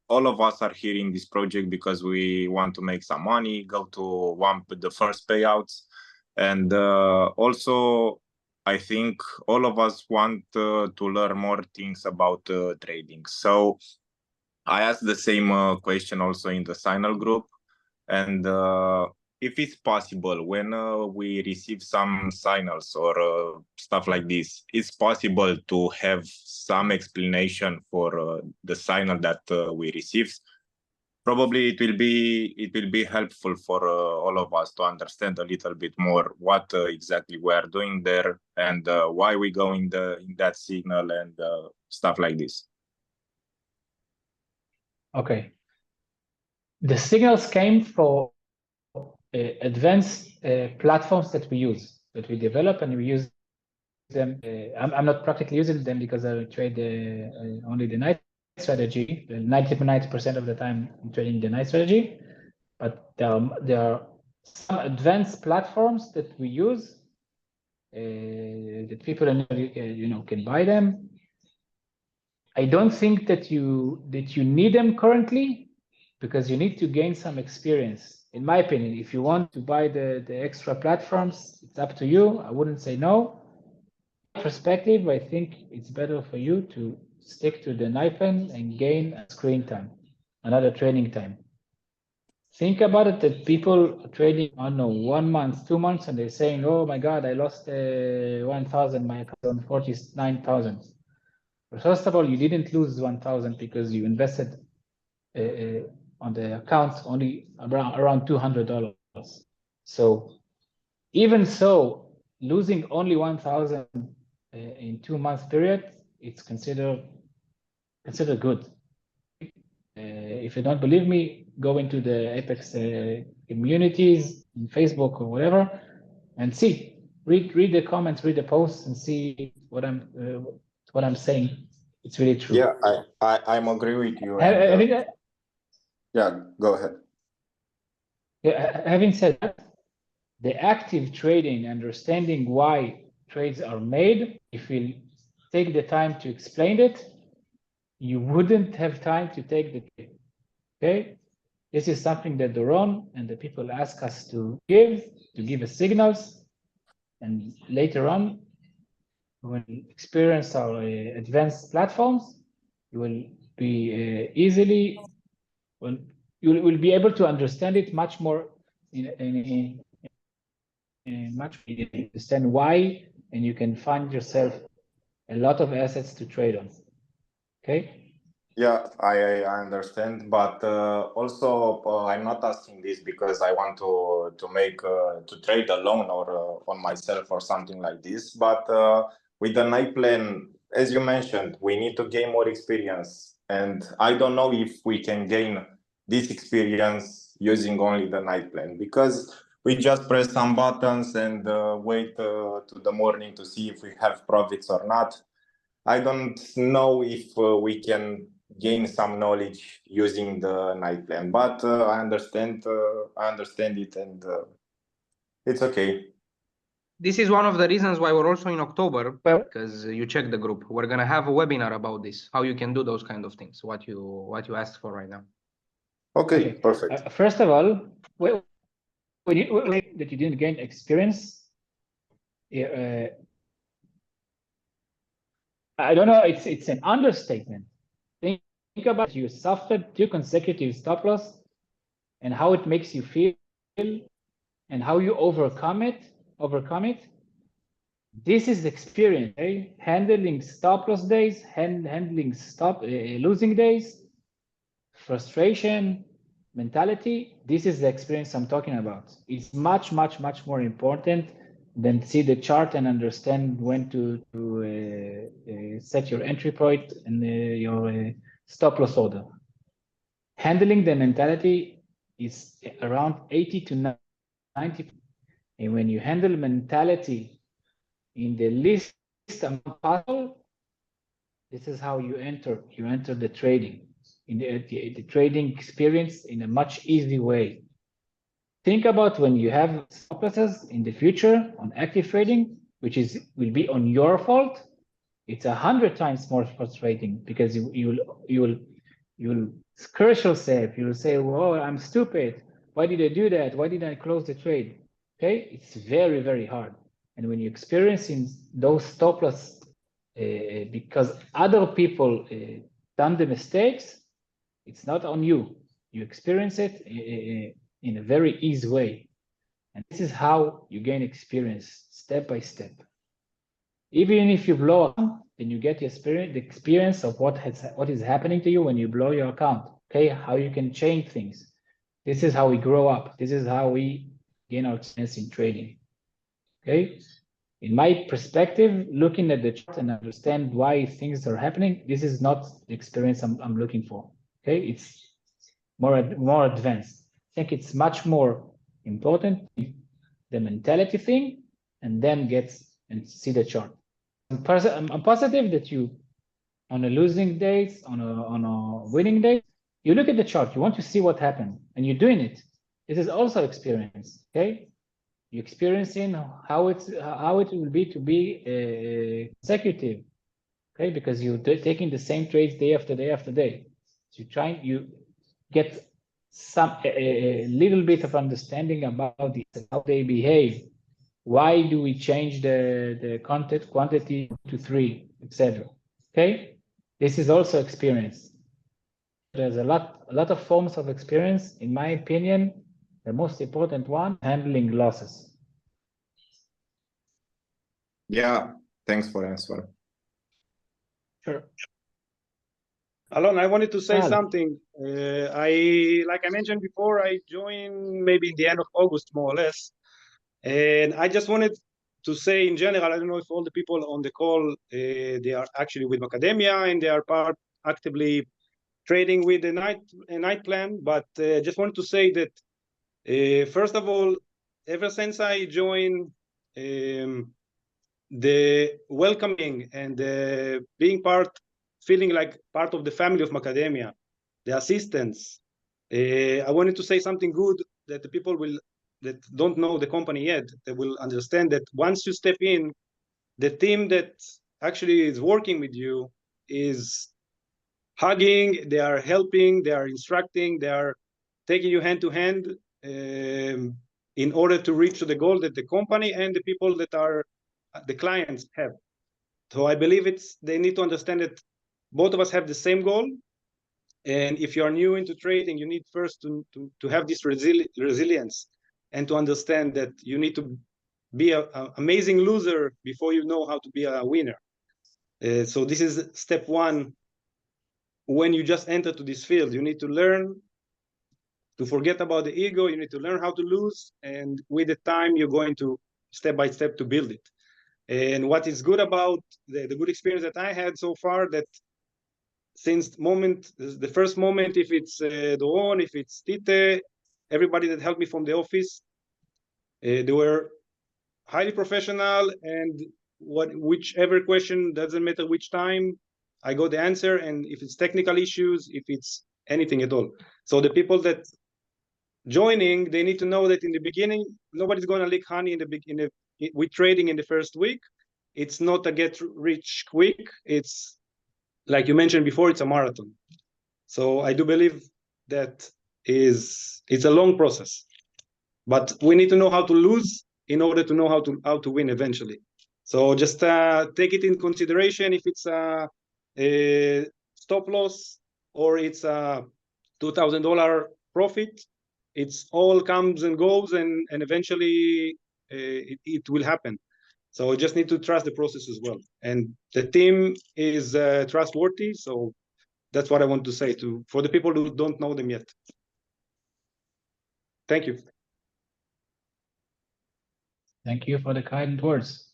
all of us are here in this project because we want to make some money, go to the first payouts. And also, I think all of us want to learn more things about trading. So I asked the same question also in the Signal group. And if it's possible, when we receive some signals or stuff like this, it's possible to have some explanation for the signal that we receive. Probably it will be helpful for all of us to understand a little bit more what exactly we are doing there and why we go in that signal and stuff like this. Okay. The signals came for advanced platforms that we use, that we develop, and we use them. I'm not practically using them because I trade only the night strategy. 90% of the time I'm trading the night strategy, but there are some advanced platforms that we use that people can buy them. I don't think that you need them currently, because you need to gain some experience. In my opinion, if you want to buy the extra platforms, it's up to you. I wouldn't say no. Perspective, I think it's better for you to stick to the NIPEN and gain a screen time, another training time. Think about it, that people are trading, I don't know, 1 month, 2 months, and they're saying, oh my God, I lost 1,000, my account on 49,000. First of all, you didn't lose 1,000 because you invested on the account only around $200. So even so, losing only 1,000 in 2 months period, it's considered good. If you don't believe me, go into the Apex communities in Facebook or whatever, and see, read the comments, read the posts, and see what I'm saying. It's really true. Yeah, I'm agree with you. Yeah, go ahead. Yeah, having said that, the active trading, understanding why trades are made, if you take the time to explain it, you wouldn't have time to take the trade. Okay, this is something that Doron and the people ask us to give us signals, and later on, when you experience our advanced platforms, you will be easily, well, you will be able to understand it much more in much more, understand why, and you can find yourself a lot of assets to trade on. Okay. Yeah, I understand, but also I'm not asking this because I want to trade alone or on myself or something like this. But with the night plan, as you mentioned, we need to gain more experience, and I don't know if we can gain this experience using only the night plan, because we just press some buttons and wait to the morning to see if we have profits or not. I don't know if we can gain some knowledge using the night plan, but I understand it, and it's okay. This is one of the reasons why we're also in October, because you check the group. We're gonna have a webinar about this, how you can do those kind of things, what you asked for right now. Okay, perfect. First of all, when that you didn't gain experience, I don't know, it's an understatement. Think about you suffered 2 consecutive stop loss and how it makes you feel and how you overcome it. This is experience, okay? Handling stop loss days, handling losing days, frustration, mentality. This is the experience I'm talking about. It's much more important than see the chart and understand when to set your entry point and your stop loss order. Handling the mentality is around 80 to 90. And when you handle mentality in the least amount possible, this is how you enter the trading, in the trading experience in a much easy way. Think about when you have stop losses in the future on active trading, which will be on your fault. It's 100 times more frustrating because you will crucial step. You'll say, "Well, I'm stupid. Why did I do that? Why did I close the trade?" Okay, it's very, very hard. And when you're experiencing those stop loss because other people done the mistakes, it's not on you. You experience it in a very easy way. And this is how you gain experience step by step. Even if you blow account, then you get the experience of what is happening to you when you blow your account. Okay, how you can change things. This is how we grow up. This is how we gain our experience in trading. Okay, in my perspective, looking at the chart and understand why things are happening, this is not the experience I'm looking for. Okay, it's more advanced. I think it's much more important the mentality thing, and then get and see the chart. I'm positive that you, on a losing days, on a winning day, you look at the chart, you want to see what happened, and you're doing it. This is also experience. Okay, you're experiencing how it will be to be consecutive. Okay, because you're taking the same trades day after day after day. So you get some a little bit of understanding about how they behave. Why do we change the quantity to 3, etc. Okay, this is also experience. There's a lot of forms of experience. In my opinion, the most important one, handling losses. Yeah, thanks for answer. Sure. Alon, I wanted to say Al. something. Like I mentioned before, I joined maybe in the end of August, more or less. And I just wanted to say in general, I don't know if all the people on the call, they are actually with Macadamia and they are actively trading with a night plan, but just wanted to say that first of all, ever since I joined, the welcoming and being feeling like part of the family of Macadamia, the assistance. I wanted to say something good that the people that don't know the company yet, they will understand that once you step in, the team that actually is working with you is hugging, they are helping, they are instructing, they are taking you hand to hand in order to reach the goal that the company and the people that are the clients have. So I believe they need to understand that both of us have the same goal. And if you are new into trading, you need first to have this resilience and to understand that you need to be an amazing loser before you know how to be a winner. So this is step one. When you just enter to this field, you need to learn to forget about the ego. You need to learn how to lose. And with the time, you're going to step by step to build it. And what is good about the good experience that I had so far, that since the first moment, if it's Doron, if it's Tite, everybody that helped me from the office, they were highly professional, and whichever question, doesn't matter which time, I got the answer. And if it's technical issues, if it's anything at all. So the people that joining, they need to know that in the beginning, nobody's going to lick honey with trading in the first week. It's not a get rich quick. It's like you mentioned before, it's a marathon. So I do believe that it's a long process, but we need to know how to lose in order to know how to win eventually. So just take it in consideration if it's a stop loss or it's a $2,000 profit. It's all comes and goes, and eventually it will happen. So we just need to trust the process as well. And the team is trustworthy. So that's what I want to say for the people who don't know them yet. Thank you. Thank you for the kind words.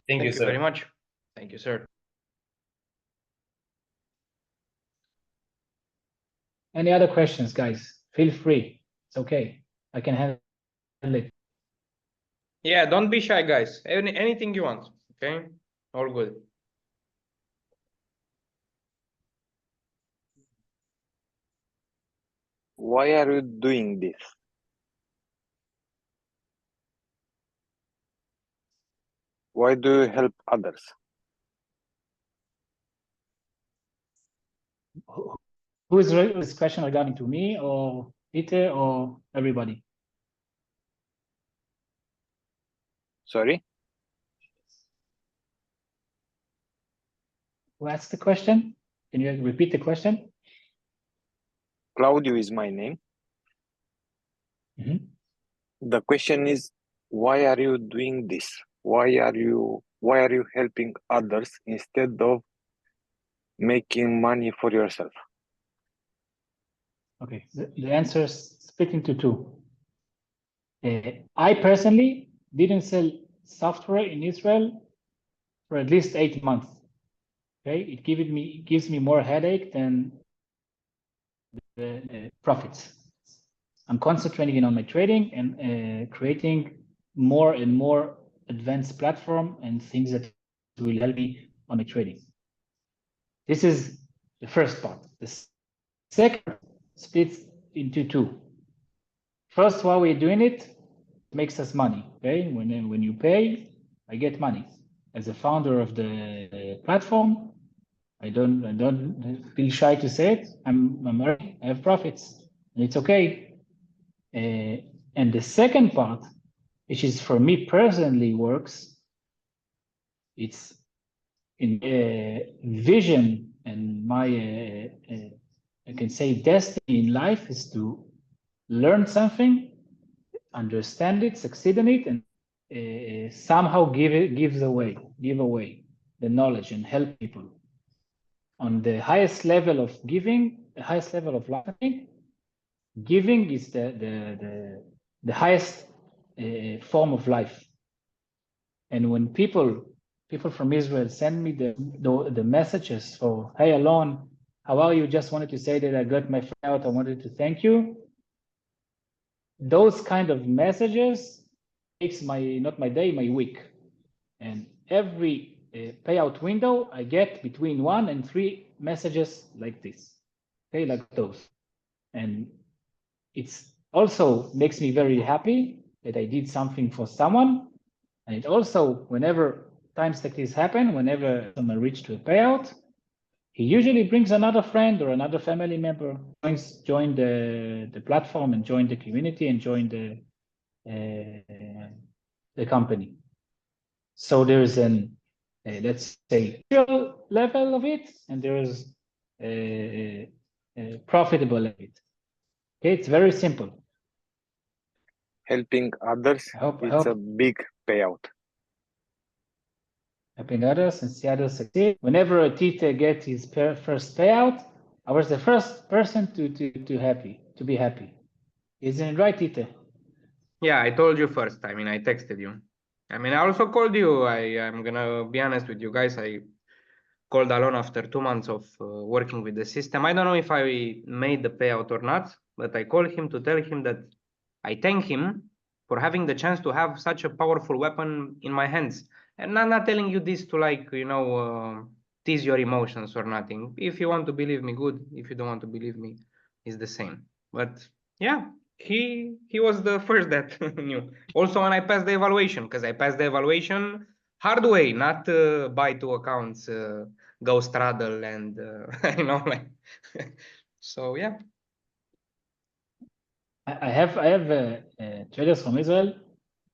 Thank you very much. Thank you, sir. Any other questions, guys? Feel free. It's okay. I can handle it. Yeah, don't be shy, guys. Anything you want. Okay, all good. Why are you doing this? Why do you help others? Who is this question regarding to me or Peter or everybody? Sorry? Who asked the question? Can you repeat the question? Claudio is my name. Mhm. The question is, why are you doing this? Why are you helping others instead of making money for yourself? Okay, the answer is split into two. I personally didn't sell software in Israel for at least 8 months. Okay, it gives me more headache than the profits. I'm concentrating on my trading and creating more and more advanced platform and things that will help me on my trading. This is the first part. The second splits into two. First, while we're doing it, makes us money. Okay, when you pay, I get money. As a founder of the platform, I don't feel shy to say it. I'm earning, I have profits, and it's okay. And the second part, which is for me personally works, it's in vision and my I can say destiny in life is to learn something, understand it, succeed in it, and somehow give away the knowledge and help people. On the highest level of giving, the highest level of life, I think, giving is the highest form of life. And when people from Israel send me the messages for, hey Alon, how are you? Just wanted to say that I got my friend out. I wanted to thank you. Those kind of messages makes not my day, my week. And every payout window, I get between 1 and 3 messages like this, okay, like those. And it's also makes me very happy that I did something for someone. And it also, whenever times like this happen, whenever someone reaches to a payout, he usually brings another friend or another family member, join the platform and join the community and join the company. So there's an let's say level of it, and there's a profitable of it. Okay, it's very simple. Helping others, it's a big payout. Helping others and see others succeed. Whenever a Tite gets his first payout, I was the first person to be happy. Isn't it right, Tite? Yeah, I told you first. I mean, I texted you. I mean, I also called you. I'm gonna be honest with you guys. I called Alon after 2 months of working with the system. I don't know if I made the payout or not, but I called him to tell him that I thank him for having the chance to have such a powerful weapon in my hands. And I'm not telling you this to like, tease your emotions or nothing. If you want to believe me, good. If you don't want to believe me, it's the same. But yeah, he was the first that knew. Also, when I passed the evaluation, because I passed the evaluation hard way, not buy 2 accounts, go straddle and like. So yeah. I have traders from Israel.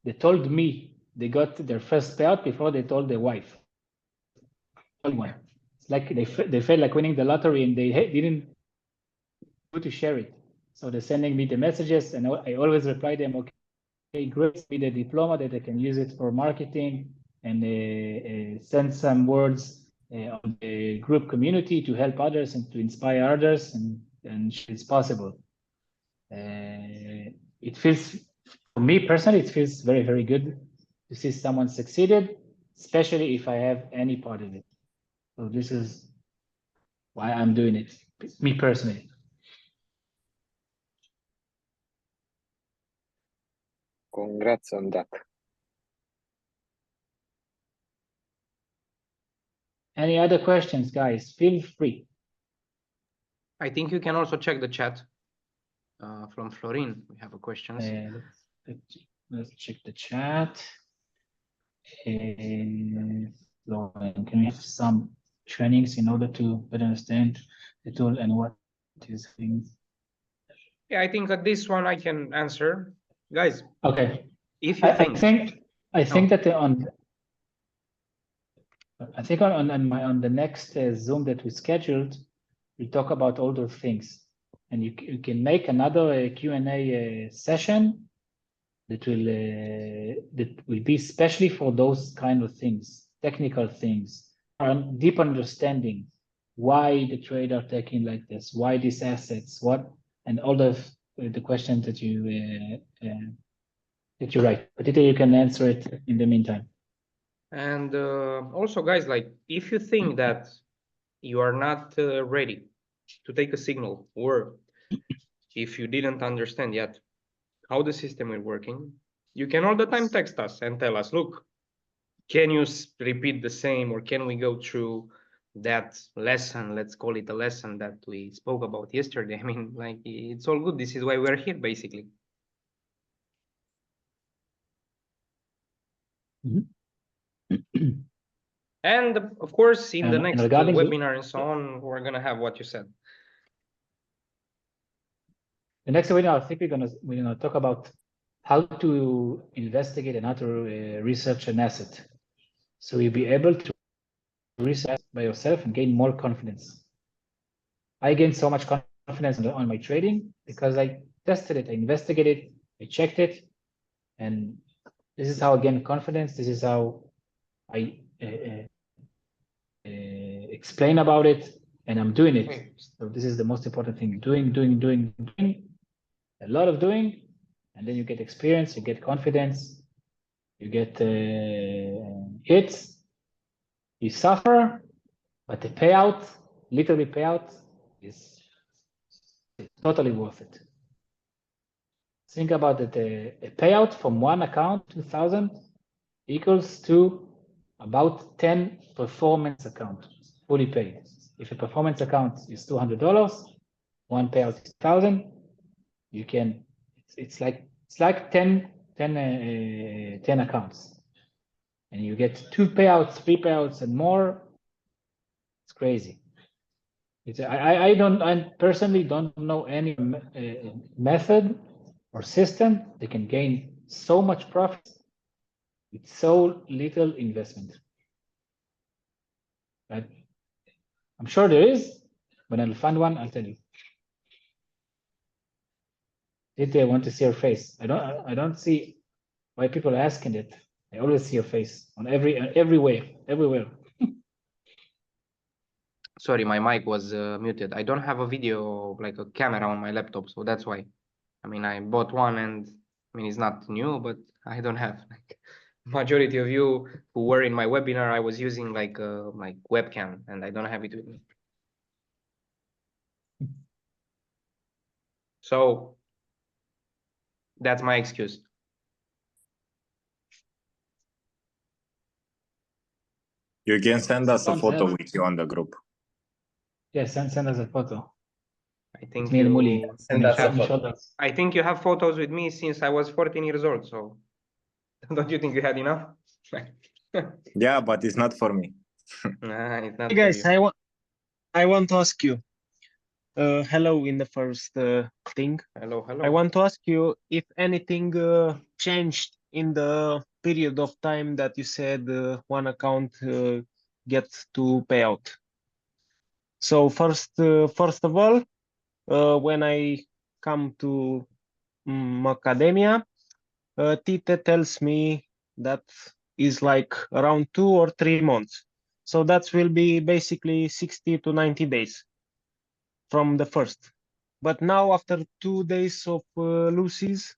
They told me they got their first payout before they told their wife. One. It's like they felt like winning the lottery and they didn't go to share it. So they're sending me the messages, and I always reply them, okay, great, me the diploma that I can use it for marketing, and send some words on the group community to help others and to inspire others, and it's possible. It feels, for me personally, it feels very, very good to see someone succeeded, especially if I have any part of it. So this is why I'm doing it, me personally. Congrats on that. Any other questions, guys? Feel free. I think you can also check the chat from Florin. We have a question. Let's check the chat. Lauren, can we have some trainings in order to better understand the tool and what is things. Yeah, I think at this one I can answer, guys. Okay. If you I think, think that on the next Zoom that we scheduled, we talk about all those things, and you can make another Q&A session that will be especially for those kind of things, technical things, and deep understanding why the trade are taking like this, why these assets, what, and all of the questions that you write. But you can answer it in the meantime. and also, guys, like if you think that you are not ready to take a signal, or if you didn't understand yet how the system is working, you can all the time text us and tell us, look, can you repeat the same, or can we go through that lesson? Let's call it a lesson that we spoke about yesterday. I mean, like, it's all good. This is why we're here, basically. And of course, in the next webinar and so on, we're gonna have what you said. The next webinar, I think we're gonna talk about how to investigate and how to research an asset, so you'll be able to research by yourself and gain more confidence. I gained so much confidence on my trading because I tested it, I investigated, I checked it, and this is how I gain confidence. This is how I explain about it, and I'm doing it. So this is the most important thing: doing, a lot of doing, and then you get experience, you get confidence, you get hits, you suffer, but the payout, literally payout, is totally worth it. Think about it, a payout from one account, 2,000, equals to about 10 performance accounts, fully paid. If a performance account is $200, one payout is 1,000, you can, it's like 10 accounts. And you get 2 payouts, 3 payouts, and more. It's crazy. I personally don't know any method or system that can gain so much profit with so little investment. Right? I'm sure there is. When I'll find one, I'll tell you. I want to see your face. I don't see why people are asking it. I always see your face on everywhere. Sorry, my mic was muted. I don't have a video, like a camera on my laptop, so that's why. I mean, I bought one, and I mean, it's not new, but I don't have. Like, majority of you who were in my webinar, I was using like webcam, and I don't have it with me. So that's my excuse. You can send us a photo with you on the group. Yes, send us a photo. I think me and Muli. I think you have photos with me since I was 14 years old. So don't you think you had enough? Yeah, but it's not for me. Nah, it's not Hey for guys, you. I want to ask you. Hello in the first thing. Hello. I want to ask you if anything changed in the period of time that you said one account gets to payout. So first of all, when I come to academia, Tite tells me that is like around 2 or 3 months. So that will be basically 60 to 90 days from the first. But now after 2 days of losses,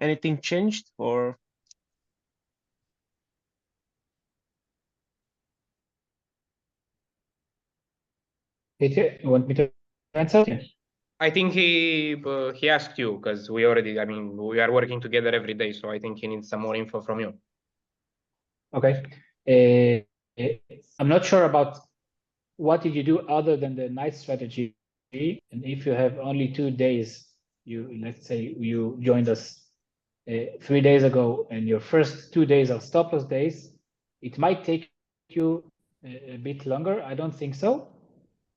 anything changed or? You want me to answer? I think he asked you because we are working together every day, so I think he needs some more info from you. Okay. I'm not sure about what did you do other than the night strategy, and if you have only 2 days, let's say you joined us 3 days ago, and your first 2 days are stop loss days, it might take you a bit longer. I don't think so.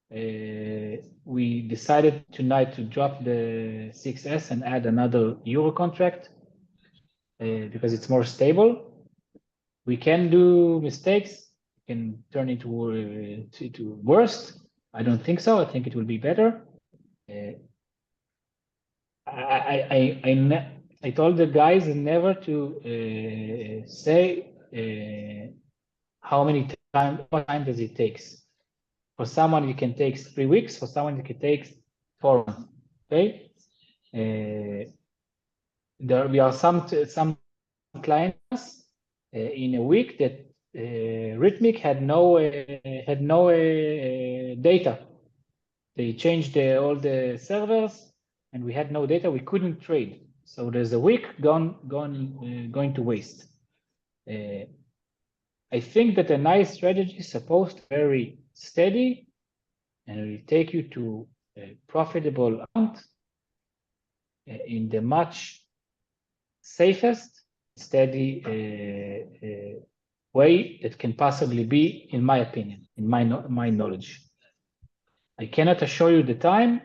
We decided tonight to drop the 6S and add another Euro contract because it's more stable. We can do mistakes. We can turn it to worst. I don't think so. I think it will be better. I told the guys never to say how much time does it takes. For someone, it can take 3 weeks. For someone, it can take 4 months. Okay. There are some clients in a week that Rhythmic had no data. They changed all the servers, and we had no data. We couldn't trade. So there's a week going to waste. I think that a nice strategy is supposed to be very steady and will take you to a profitable amount in the much safest, steady way that can possibly be, in my opinion, in my knowledge. I cannot assure you the time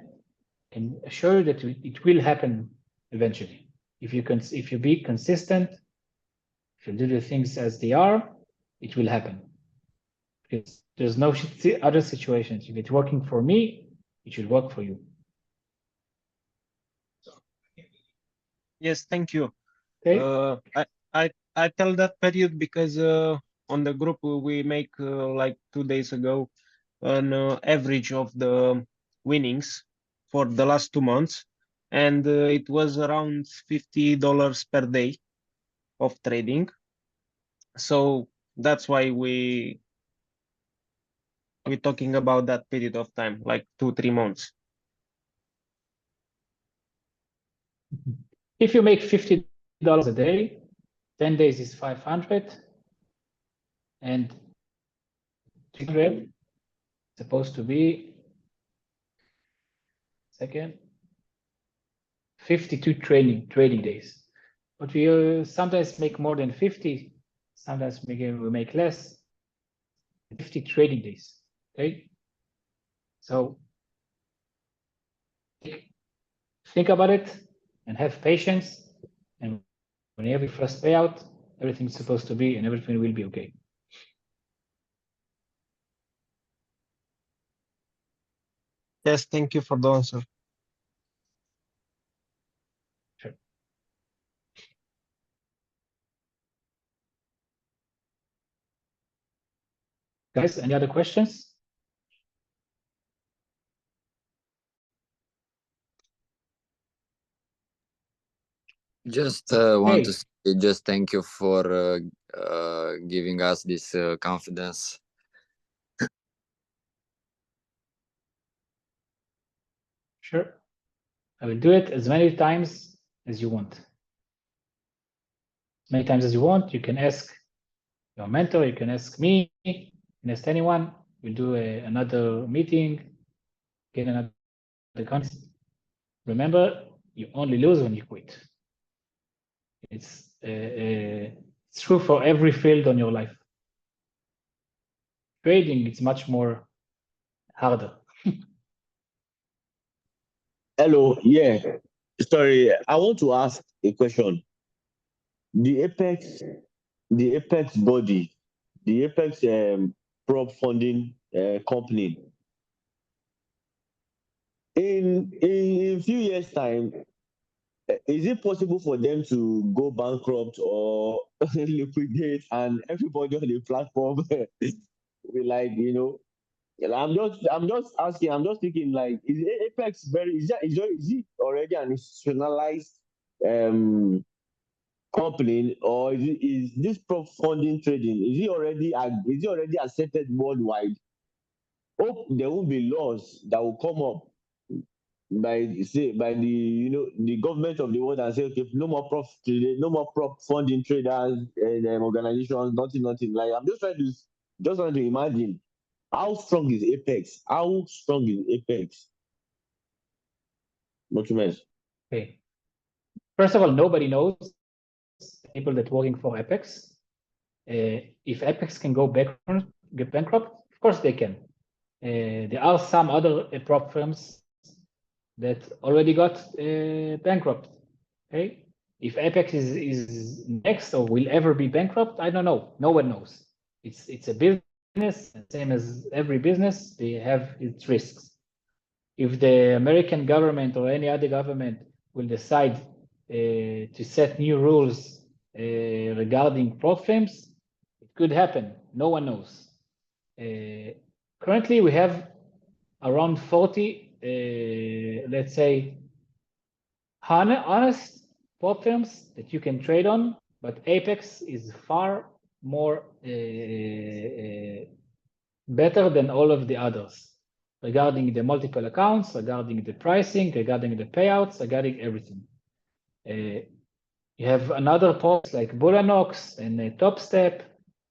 and assure you that it will happen eventually. If you be consistent, if you do the things as they are, it will happen. Because there's no other situations. If it's working for me, it should work for you. Yes, thank you. Okay. I tell that period because on the group we make like 2 days ago an average of the winnings for the last 2 months, and it was around $50 per day of trading. So that's why we're talking about that period of time, like 2-3 months. If you make $50 a day, 10 days is 500, and 300 supposed to be 52 trading days. But we sometimes make more than 50, sometimes we make less. 50 trading days. Okay, so think about it and have patience. And when you have your first payout, everything's supposed to be and everything will be okay. Yes, thank you for the answer. Sure. Guys, any other questions? Just want to Hey. say just thank you for giving us this confidence. Sure. I will do it as many times as you want. As many times as you want. You can ask your mentor, you can ask me, you can ask anyone. We'll do another meeting, get another conference. Remember, you only lose when you quit. It's true for every field on your life. Trading, it's much more harder. Hello, yeah. Sorry, I want to ask a question. The Apex body, the Apex prop funding company. In a few years' time, is it possible for them to go bankrupt or liquidate and everybody on the platform will, like, you know? I'm just asking, I'm just thinking, like, is Apex is it already an institutionalized company, or is this prop funding trading, is it already accepted worldwide? Hope there won't be laws that will come up by the the government of the world and say, okay, no more prop funding traders and organizations, nothing. Like, I'm just trying to imagine how strong is Apex? How strong is Apex? Documents. Okay. First of all, nobody knows people that working for Apex. If Apex can get bankrupt, of course they can. There are some other prop firms that already got bankrupt. Okay, if Apex is next or will ever be bankrupt, I don't know. No one knows. It's a business, same as every business. They have its risks. If the American government or any other government will decide to set new rules regarding prop firms, it could happen. No one knows. Currently, we have around 40, let's say, honest prop firms that you can trade on, but Apex is far more better than all of the others regarding the multiple accounts, regarding the pricing, regarding the payouts, regarding everything. You have another props like Bulanox and TopStep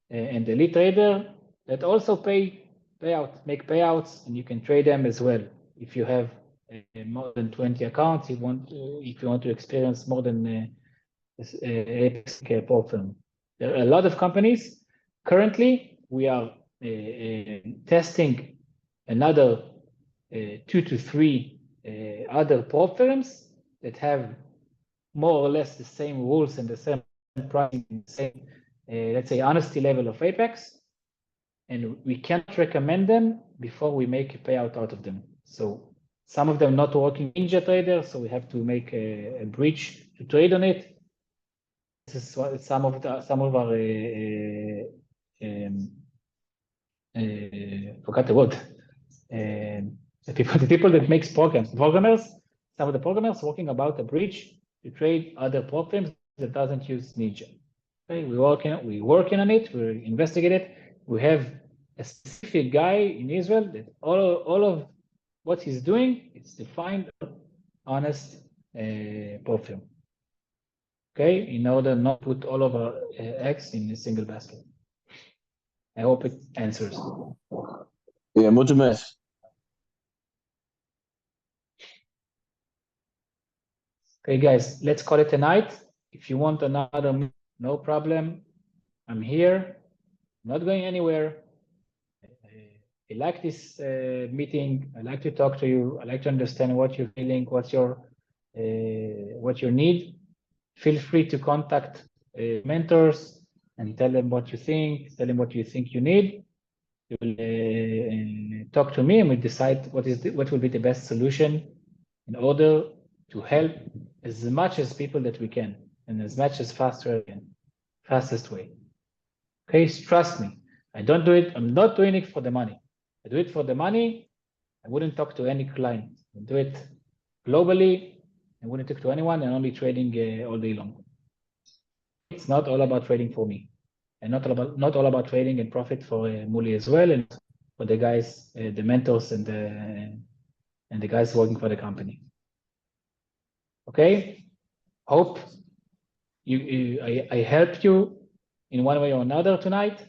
and Elite Trader that also make payouts, and you can trade them as well. If you have more than 20 accounts, if you want to experience more than Apex prop firm. There are a lot of companies. Currently, we are testing another 2 to 3 other prop firms that have more or less the same rules and the same pricing, the same, let's say, honesty level of Apex, and we can't recommend them before we make a payout out of them. So some of them not working Ninja Trader, so we have to make a bridge to trade on it. This is what some of our forgot the word. The people that makes programmers, some of the programmers working about a bridge to trade other prop firms that doesn't use Ninja. Okay, we're working on it. We investigate it. We have a specific guy in Israel that all of what he's doing is to find honest prop firm. Okay, in order not to put all of our eggs in a single basket. I hope it answers. Yeah, mulțumesc. Okay, guys, let's call it a night. If you want another, no problem. I'm here, not going anywhere. I like this meeting. I like to talk to you. I like to understand what you're feeling, what you need. Feel free to contact mentors and tell them what you think. Tell them what you think you need. You will talk to me, and we decide what will be the best solution in order to help as much as people that we can, and as much as fastest way. Okay, trust me. I don't do it. I'm not doing it for the money. I do it for the money. I wouldn't talk to any client. I do it globally. I wouldn't talk to anyone, and only trading all day long. It's not all about trading for me, and not all about trading and profit for Muli as well, and for the guys, the mentors, and the guys working for the company. Okay, hope I helped you in one way or another tonight.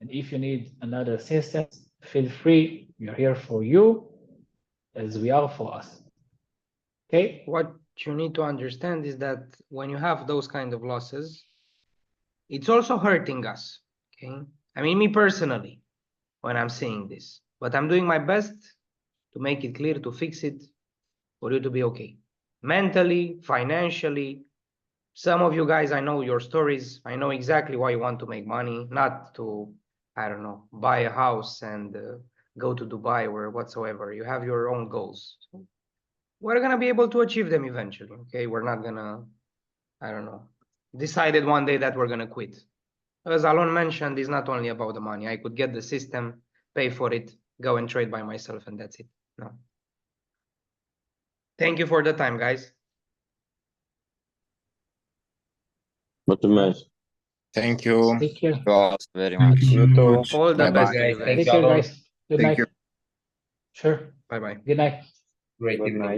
And if you need another assistance, feel free. We are here for you as we are for us. Okay. What you need to understand is that when you have those kind of losses, it's also hurting us. Okay. I mean, me personally, when I'm seeing this, but I'm doing my best to make it clear, to fix it, for you to be okay. Mentally, financially. Some of you guys, I know your stories. I know exactly why you want to make money, not to, I don't know, buy a house and go to Dubai or whatsoever. You have your own goals. So we're going to be able to achieve them eventually. Okay. We're not going to, I don't know, decided one day that we're going to quit. As Alon mentioned, it's not only about the money. I could get the system, pay for it, go and trade by myself, and that's it. No. Thank you for the time, guys. Mulțumesc. Thank you. Take care. Thank you all very much. Thank you very much. All the Bye-bye. best, guys. Thank Take you, care, Alon. guys. Good Thank night. you. Sure. Bye-bye. Good night. Great Good evening. night.